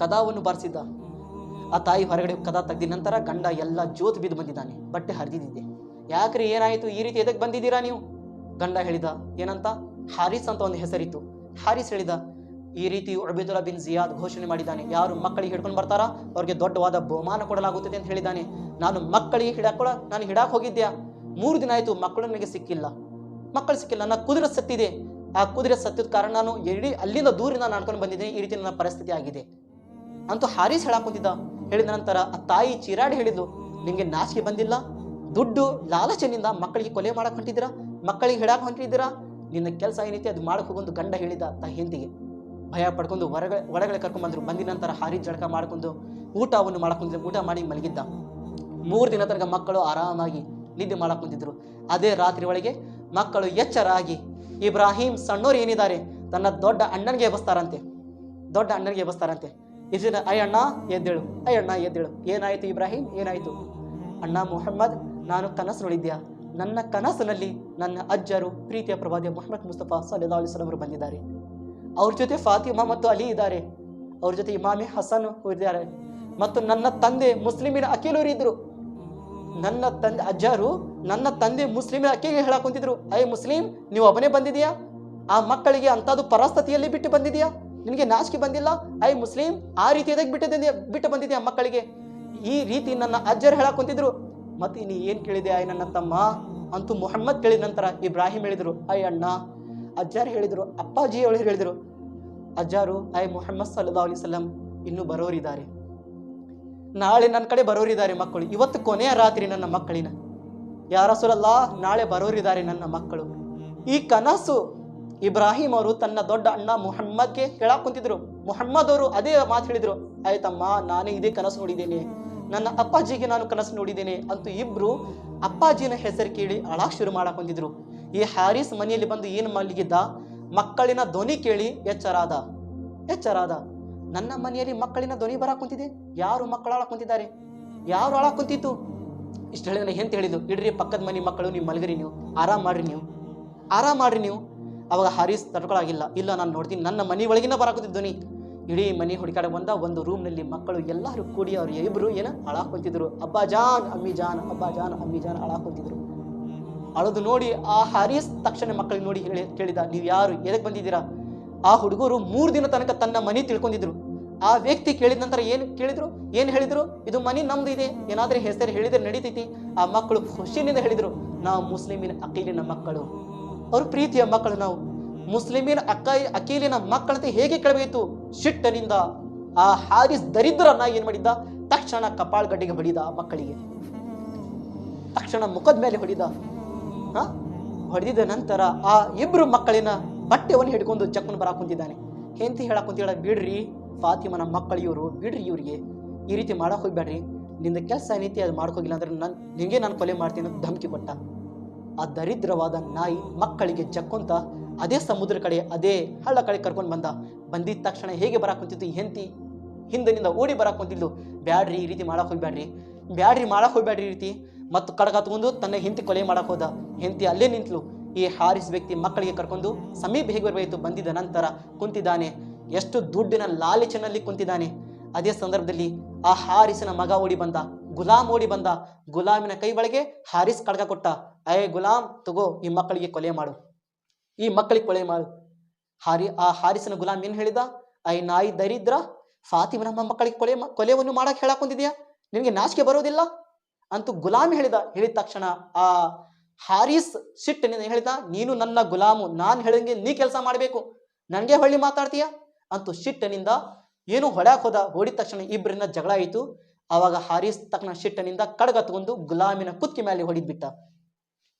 ಕದಾವನ್ನು ಬಾರಿಸಿದ್ದ. ಆ ತಾಯಿ ಹೊರಗಡೆ ಕದ ತೆಗ್ದ ನಂತರ ಗಂಡ ಎಲ್ಲ ಜೋತ್ ಬಿದ್ದು ಬಂದಿದ್ದಾನೆ, ಬಟ್ಟೆ ಹರಿದಿದೆ. ಯಾಕ್ರಿ ಏನಾಯಿತು, ಈ ರೀತಿ ಎದಕ್ಕೆ ಬಂದಿದ್ದೀರಾ ನೀವು? ಗಂಡ ಹೇಳಿದ ಏನಂತ, ಹಾರಿಸ್ ಅಂತ ಒಂದು ಹೆಸರಿತ್ತು. ಹಾರಿಸ್ ಹೇಳಿದ ಈ ರೀತಿ ಉಬೈದುಲ್ಲಾ ಬಿನ್ ಜಿಯಾದ್ ಘೋಷಣೆ ಮಾಡಿದ್ದಾನೆ, ಯಾರು ಮಕ್ಕಳಿಗೆ ಹಿಡ್ಕೊಂಡು ಬರ್ತಾರ ಅವ್ರಿಗೆ ದೊಡ್ಡವಾದ ಬಹುಮಾನ ಕೊಡಲಾಗುತ್ತದೆ ಅಂತ ಹೇಳಿದ್ದಾನೆ. ನಾನು ಹಿಡಾಕ್ ಹೋಗಿದ್ದೆ, 3 ದಿನ ಆಯ್ತು, ಮಕ್ಕಳು ನನಗೆ ಸಿಕ್ಕಿಲ್ಲ. ನನ್ನ ಕುದುರೆ ಸತ್ತಿದೆ. ಆ ಕುದುರೆ ಸತ್ತಿದ ಕಾರಣ ನಾನು ಅಲ್ಲಿಂದ ದೂರಿಂದ ನಡ್ಕೊಂಡು ಬಂದಿದ್ದೇನೆ, ಈ ರೀತಿ ನನ್ನ ಪರಿಸ್ಥಿತಿ ಆಗಿದೆ ಅಂತೂ ಹಾರಿಸ್ ಹೇಳಾಕುಂತಿದ್ದ. ಹೇಳಿದ ನಂತರ ಆ ತಾಯಿ ಚೀರಾಡಿ ಹೇಳಿದ್ಲು, ನಿಮಗೆ ನಾಚಿಕೆ ಬಂದಿಲ್ಲ? ದುಡ್ಡು ಲಾಲಚನಿಂದ ಮಕ್ಕಳಿಗೆ ಕೊಲೆ ಮಾಡಕ್ ಹೊಂಟಿದ್ದೀರಾ, ಮಕ್ಕಳಿಗೆ ಹಿಡಾಕ್ ಹೊಂಟಿದ್ದೀರಾ, ನಿನ್ನ ಕೆಲಸ ಏನೈತಿ ಅದು ಮಾಡಕ್ ಹೋಗೊಂದು ಗಂಡ ಹೇಳಿದ ಹೆಂಡತಿಗೆ. ಭಯ ಪಡ್ಕೊಂಡು ಒಳಗಡೆ ಕರ್ಕೊಂಡ್ ಬಂದಿದ ನಂತರ ಹಾರಿಸ್ ಜಳಕ ಮಾಡ್ಕೊಂಡು ಊಟವನ್ನು ಮಾಡಕ್ ಊಟ ಮಾಡಿ ಮಲಗಿದ್ದ. 3 ದಿನ ತನಕ ಮಕ್ಕಳು ಆರಾಮಾಗಿ ನಿದ್ದೆ ಮಾಡಕ್ ಕುಂತಿದ್ರು. ಅದೇ ರಾತ್ರಿ ಒಳಗೆ ಮಕ್ಕಳು ಎಚ್ಚರಾಗಿ ಇಬ್ರಾಹಿಂ ಸಣ್ಣೋರು ಏನಿದ್ದಾರೆ ತನ್ನ ದೊಡ್ಡ ಅಣ್ಣನಿಗೆ ಎಬ್ಬಿಸ್ತಾರಂತೆ. ಇದನ್ನ ಅಯ್ಯಣ್ಣ ಎದ್ದೇಳು, ಏನಾಯ್ತು ಇಬ್ರಾಹಿಂ, ಏನಾಯ್ತು? ಅಣ್ಣ ಮುಹಮ್ಮದ್, ನಾನು ಕನಸು ನೋಡಿದ್ಯಾ, ನನ್ನ ಕನಸಿನಲ್ಲಿ ನನ್ನ ಅಜ್ಜರು ಪ್ರೀತಿಯ ಪ್ರವಾದಿ ಮುಹಮ್ಮದ್ ಮುಸ್ತಫಾ ಸಲ್ಲಲ್ಲಾಹು ಅಲೈಹಿ ವಸಲ್ಲಂ ಅವರು ಬಂದಿದ್ದಾರೆ. ಅವ್ರ ಜೊತೆ ಫಾತಿಮಾ ಮತ್ತು ಅಲಿ ಇದ್ದಾರೆ, ಅವ್ರ ಜೊತೆ ಇಮಾಮೆ ಹಸನ್ ಇದ್ದಾರೆ, ಮತ್ತು ನನ್ನ ತಂದೆ ಮುಸ್ಲಿಮಿನ ಅಕೀಲರು ಇದ್ರು. ನನ್ನ ತಂದೆ ಅಜ್ಜರು ನನ್ನ ತಂದೆ ಮುಸ್ಲಿಮಿನ ಅಕ್ಕಿಗೆ ಹೇಳಕ್ ಕುಂತಿದ್ರು, ಐ ಮುಸ್ಲಿಂ, ನೀವು ಒಬ್ಬನೇ ಬಂದಿದೆಯಾ? ಆ ಮಕ್ಕಳಿಗೆ ಅಂತದ್ದು ಪರಿಸ್ಥಿತಿಯಲ್ಲಿ ಬಿಟ್ಟು ಬಂದಿದೆಯಾ? ನಿನಗೆ ನಾಚಿಕೆ ಬಂದಿಲ್ಲ? ಐ ಮುಸ್ಲಿಂ, ಆ ರೀತಿ ಎದಕ್ಕೆ ಬಿಟ್ಟು ಬಂದಿದೆಯಾ ಮಕ್ಕಳಿಗೆ? ಈ ರೀತಿ ನನ್ನ ಅಜ್ಜರು ಹೇಳಕ್ ಕುಂತಿದ್ರು. ಮತ್ತೆ ನೀ ಏನ್ ಕೇಳಿದೆ ಐ ನನ್ನ ತಮ್ಮ ಅಂತೂ ಮುಹಮ್ಮದ್ ಕೇಳಿದ ನಂತರ ಇಬ್ರಾಹಿಂ ಹೇಳಿದ್ರು, ಐ ಅಣ್ಣ. ಅಜ್ಜಾರು ಹೇಳಿದ್ರು, ಅಪ್ಪಾಜಿ ಅವರು ಹೇಳಿದ್ರು, ಅಜ್ಜಾರು ಐ ಮುಹಮ್ಮದ್ ಸಲ್ಲಲ್ಲಾಹು ಅಲೈಹಿ ವಸಲ್ಲಂ ಇನ್ನೂ ಬರೋರಿದ್ದಾರೆ, ನಾಳೆ ನನ್ನ ಕಡೆ ಬರೋರಿದ್ದಾರೆ ಮಕ್ಕಳು, ಇವತ್ತು ಕೊನೆಯ ರಾತ್ರಿ ನನ್ನ ಮಕ್ಕಳಿನ, ಯಾ ರಸೂಲಲ್ಲಾ ನಾಳೆ ಬರೋರಿದ್ದಾರೆ ನನ್ನ ಮಕ್ಕಳು. ಈ ಕನಸು ಇಬ್ರಾಹಿಂ ಅವರು ತನ್ನ ದೊಡ್ಡ ಅಣ್ಣ ಮುಹಮ್ಮದ್ಗೆ ಹೇಳಕ್ ಕುಂತಿದ್ರು. ಮುಹಮ್ಮದ್ ಅವರು ಅದೇ ಮಾತು ಹೇಳಿದ್ರು, ಆಯ್ತಮ್ಮ ನಾನೇ ಇದೇ ಕನಸು ನೋಡಿದ್ದೇನೆ, ನನ್ನ ಅಪ್ಪಾಜಿಗೆ ನಾನು ಕನಸು ನೋಡಿದ್ದೇನೆ ಅಂತೂ ಇಬ್ರು ಅಪ್ಪಾಜಿನ ಹೆಸರು ಕೇಳಿ ಅಳಾಕ್ ಶುರು ಮಾಡಕ್ ಕುಂತಿದ್ರು. ಈ ಹಾರಿಸ್ ಮನೆಯಲ್ಲಿ ಬಂದು ಏನು ಮಲಗಿದ್ದ, ಮಕ್ಕಳಿನ ಧ್ವನಿ ಕೇಳಿ ಎಚ್ಚರಾದ. ನನ್ನ ಮನೆಯಲ್ಲಿ ಮಕ್ಕಳಿನ ಧ್ವನಿ ಬರಾಕ್ ಕುಂತಿದೆ, ಯಾರು ಮಕ್ಕಳು ಆಳಕ್ ಕುಂತಿದ್ದಾರೆ, ಯಾರು ಆಳಕ್ ಕುಂತಿತ್ತು? ಇಷ್ಟು ಹೇಳಿದ್ರೆ ಎಂತ ಹೇಳಿದ್ದು, ಇಡ್ರಿ ಪಕ್ಕದ ಮನೆ ಮಕ್ಕಳು, ನೀವು ಮಲಗಿರಿ, ನೀವು ಆರಾಮ್ ಮಾಡ್ರಿ ನೀವು. ಅವಾಗ ಹಾರಿಸ್ ತಡ್ಕೊಳಾಗಿಲ್ಲ, ಇಲ್ಲ ನಾನು ನೋಡ್ತೀನಿ, ನನ್ನ ಮನೆ ಒಳಗಿನ ಬರಾಕುತ್ತಿದ್ದ ಧ್ವನಿ. ಇಡೀ ಮನೆ ಹುಡುಕಾಡ ಬಂದ, ಒಂದು ರೂಮ್ನಲ್ಲಿ ಮಕ್ಕಳು ಎಲ್ಲರೂ ಕೂಡಿ ಅವ್ರು ಇಬ್ರು ಅಳಾಕ್ ಕುಂತಿದ್ರು. ಅಬ್ಬಾ ಜಾನ್ ಅಮ್ಮಿ ಜಾನ್ ಅಳಾಕ್ ಕುಂತಿದ್ರು. ಅಳದು ನೋಡಿ ಆ ಹಾರಿಸ್ ತಕ್ಷಣ ಮಕ್ಕಳಿಗೆ ನೋಡಿ ಕೇಳಿದ, ನೀವು ಯಾರು, ಎದಕ್ಕೆ ಬಂದಿದ್ದೀರಾ? ಆ ಹುಡುಗರು 3 ದಿನ ತನಕ ತನ್ನ ಮನೆ ತಿಳ್ಕೊಂಡಿದ್ರು. ಆ ವ್ಯಕ್ತಿ ಕೇಳಿದ ನಂತರ ಏನು ಹೇಳಿದ್ರು, ಇದು ಮನೆ ನಮ್ದು ಇದೆ, ಏನಾದ್ರೂ ಹೆಸರು ಹೇಳಿದ್ರೆ ನಡೀತೈತಿ. ಆ ಮಕ್ಕಳು ಖುಷಿನಿಂದ ಹೇಳಿದ್ರು, ನಾವು ಮುಸ್ಲಿಮಿನ ಅಕೀಲಿನ ಮಕ್ಕಳು, ಅವ್ರ ಪ್ರೀತಿಯ ಮಕ್ಕಳು, ನಾವು ಮುಸ್ಲಿಮಿನ ಅಕೀಲಿನ ಮಕ್ಕಳಂತ ಹೇಗೆ ಕೇಳಬೇಕು? ಶಿಟ್ಟನಿಂದ ಆ ಹಾರಿಸ್ ದರಿದ್ರನ್ನ ಏನ್ ಮಾಡಿದ್ದ, ತಕ್ಷಣ ಕಪಾಳ್ ಗಡ್ಡೆಗೆ ಹೊಡಿದ. ಆ ಮಕ್ಕಳಿಗೆ ತಕ್ಷಣ ಮುಖದ ಮೇಲೆ ಹೊಡೆದಿದ ನಂತರ ಆ ಇಬ್ರು ಮಕ್ಕಳಿನ ಬಟ್ಟೆವನ್ನು ಹಿಡ್ಕೊಂಡು ಜಕ್ಕನ್ನು ಬರಾಕ್ ಕುಂತಿದ್ದಾನೆ. ಹೆಂಡತಿ ಹೇಳಕ್ ಕುಂತಿದ್ದಾಳೆ, ಬಿಡ್ರಿ ಫಾತಿಮನ ಮಕ್ಕಳು ಇವರು, ಬಿಡ್ರಿ ಇವ್ರಿಗೆ, ಈ ರೀತಿ ಮಾಡಕ್ ಹೋಗ್ಬೇಡ್ರಿ, ನಿಂದ ಕೆಲಸ ಏನೈತಿ ಅದು ಮಾಡ್ಕೋಗಿಲ್ಲ ಅಂದ್ರೆ ನಿಂಗೆ ನಾನು ಕೊಲೆ ಮಾಡ್ತೀನಿ ಅಂತ ಧಮಕಿ ಕೊಟ್ಟ. ಆ ದರಿದ್ರವಾದ ನಾಯಿ ಮಕ್ಕಳಿಗೆ ಜಕ್ಕೊಂತ ಅದೇ ಸಮುದ್ರ ಕಡೆ, ಅದೇ ಹಳ್ಳ ಕಡೆ ಕರ್ಕೊಂಡು ಬಂದಿದ್ದ ತಕ್ಷಣ ಹೇಗೆ ಬರಾಕ್ ಕುಂತಿತ್ತು, ಹೆಂಡತಿ ಹಿಂದಿನಿಂದ ಓಡಿ ಬರಾಕ್ ಕುಂತಿದ್ಲು. ಬ್ಯಾಡ್ರಿ, ಈ ರೀತಿ ಮಾಡಕ್ ಹೋಗ್ಬೇಡ್ರಿ ಈ ರೀತಿ. ಮತ್ತು ಕಡಗ ತಗೊಂಡು ತನ್ನ ಹೆಂಡತಿ ಕೊಲೆ ಮಾಡಕ್ ಹೋದ. ಹೆಂಡತಿ ಅಲ್ಲೇ ನಿಂತ್ಲು. ಈ ಹಾರಿಸ್ ವ್ಯಕ್ತಿ ಮಕ್ಕಳಿಗೆ ಕರ್ಕೊಂಡು ಸಮೀಪ ಹೇಗೆ ಬರಬೇಕು ಬಂದಿದ್ದ ನಂತರ ಕುಂತಿದ್ದಾನೆ, ಎಷ್ಟು ದುಡ್ಡಿನ ಲಾಲಚಿನಲ್ಲಿ ಕುಂತಿದ್ದಾನೆ. ಅದೇ ಸಂದರ್ಭದಲ್ಲಿ ಆ ಹಾರಿಸಿನ ಮಗ ಗುಲಾಮ್ ಓಡಿ ಬಂದ. ಗುಲಾಮಿನ ಕೈ ಒಳಗೆ ಹಾರಿಸ್ ಕಡಗ ಕೊಟ್ಟ. ಗುಲಾಮ್ ತಗೋ, ಈ ಮಕ್ಕಳಿಗೆ ಕೊಲೆ ಮಾಡು. ಆ ಹಾರಿಸಿನ ಗುಲಾಮ್ ಏನ್ ಹೇಳಿದ, ನಾಯಿ ದರಿದ್ರ, ಫಾತಿಮನ ಮಕ್ಕಳಿಗೆ ಕೊಲೆಯನ್ನು ಮಾಡಕ್ ಹೇಳಕ್ ಕುಂತಿದ್ಯಾ, ನಿನಗೆ ನಾಚಿಕೆ ಬರೋದಿಲ್ಲ ಅಂತೂ ಗುಲಾಮ್ ಹೇಳಿದ ತಕ್ಷಣ ಆ ಹಾರಿಸ್ ಸಿಟ್ಟಿನಿಂದ ಹೇಳಿದ, ನೀನು ನನ್ನ ಗುಲಾಮು, ನಾನು ಹೇಳಿದಂಗೆ ನೀ ಕೆಲಸ ಮಾಡಬೇಕು, ನನಗೆ ಹೊಳ್ಳಿ ಮಾತಾಡ್ತೀಯ ಅಂತೂ ಸಿಟ್ಟಿನಿಂದ ಏನು ಹೊಡ್ಯಾಕ್ ಹೋದ. ಹೊಡಿದ ತಕ್ಷಣ ಇಬ್ಬರನ್ನ ಜಗಳ ಆಯಿತು. ಆವಾಗ ಹಾರಿಸ್ ತಕ್ಷಣ ಸಿಟ್ಟಿನಿಂದ ಕಡಗ ತಗೊಂಡು ಗುಲಾಮಿನ ಕುತ್ತಿ ಮೇಲೆ ಹೊಡಿದ್ಬಿಟ್ಟ.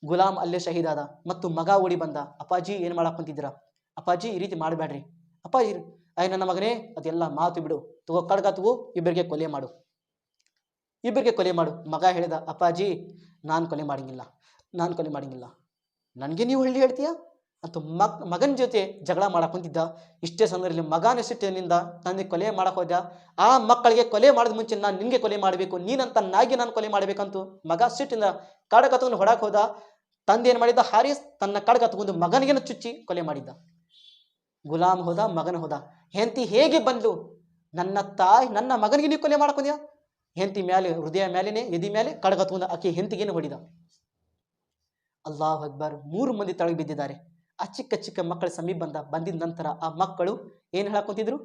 ಗುಲಾಮ್ ಅಲ್ಲೇ ಶಹೀದಾದ. ಮತ್ತು ಮಗ ಓಡಿ ಬಂದ, ಅಪ್ಪಾಜಿ ಏನ್ ಮಾಡಕ್ ಕುಂತಿದ್ದೀರಾ, ಅಪ್ಪಾಜಿ ಈ ರೀತಿ ಮಾಡಬೇಡ್ರಿ, ಅಪ್ಪಾಜಿ ನನ್ನ ಮಗನೇ ಅದೆಲ್ಲ ಮಾತು ಬಿಡು, ತಗೋ ಕಡಗ ತಗೋ, ಇಬ್ಬರಿಗೆ ಕೊಲೆ ಮಾಡು. ಮಗ ಹೇಳಿದ, ಅಪ್ಪಾಜಿ ನಾನು ಕೊಲೆ ಮಾಡಂಗಿಲ್ಲ, ನನಗೆ ನೀವು ಹೇಳ್ತೀಯಾ ಅಂತ ಮಗನ ಜೊತೆ ಜಗಳ ಮಾಡಕ್ ಕುಂತಿದ್ದ. ಇಷ್ಟೇ ಸಂದರ್ಭದಲ್ಲಿ ಮಗನ ಸಿಟ್ಟಿನಿಂದ ನನಗೆ ಕೊಲೆ ಮಾಡಕ್ ಹೋದ. ಆ ಮಕ್ಕಳಿಗೆ ಕೊಲೆ ಮಾಡಿದ ಮುಂಚೆ ನಾನು ನಿನ್ಗೆ ಕೊಲೆ ಮಾಡಬೇಕು, ನೀನಂತ ನಾಗಿ ನಾನು ಕೊಲೆ ಮಾಡ್ಬೇಕಂತೂ ಮಗ ಸಿಟ್ಟಿಂದ ಕಡಗ ತಗೊಂಡು ಹೊಡಕ್ ಹೋದ. ತಂದೆ ಏನು ಮಾಡಿದ್ದ? ಹಾರಿಸ್ ತನ್ನ ಖಡ್ಗ ತಗೊಂಡು ಮಗನಿಗೆ ಚುಚ್ಚಿ ಕೊಲೆ ಮಾಡಿದ್ದ. ಗುಲಾಮ್ ಹೋದ, ಮಗನ ಹೋದ. ಹೆಂಡತಿ ಹೇಗೆ ಬಂದ್ಲು? ನನ್ನ ತಾಯಿ, ನನ್ನ ಮಗನಿಗೆ ನೀವು ಕೊಲೆ ಮಾಡ್ಕೊಂಡ್ಯಾ? ಹೆಂಡತಿ ಮೇಲೆ, ಹೃದಯ ಮೇಲೇನೆ, ಎದಿ ಮೇಲೆ ಖಡ್ಗ ತಗೊಂಡು ಆಕೆ ಹೆಂಡತಿಗೇನು ಹೊಡಿದ. ಅಲ್ಲಾಹು ಅಕ್ಬರ್. 3 ಮಂದಿ ತಳಗೆ ಬಿದ್ದಿದ್ದಾರೆ. ಆ ಚಿಕ್ಕ ಚಿಕ್ಕ ಮಕ್ಕಳ ಸಮೀಪ ಬಂದಿದ ನಂತರ ಆ ಮಕ್ಕಳು ಏನು ಹೇಳಕೊಂತಿದ್ರು?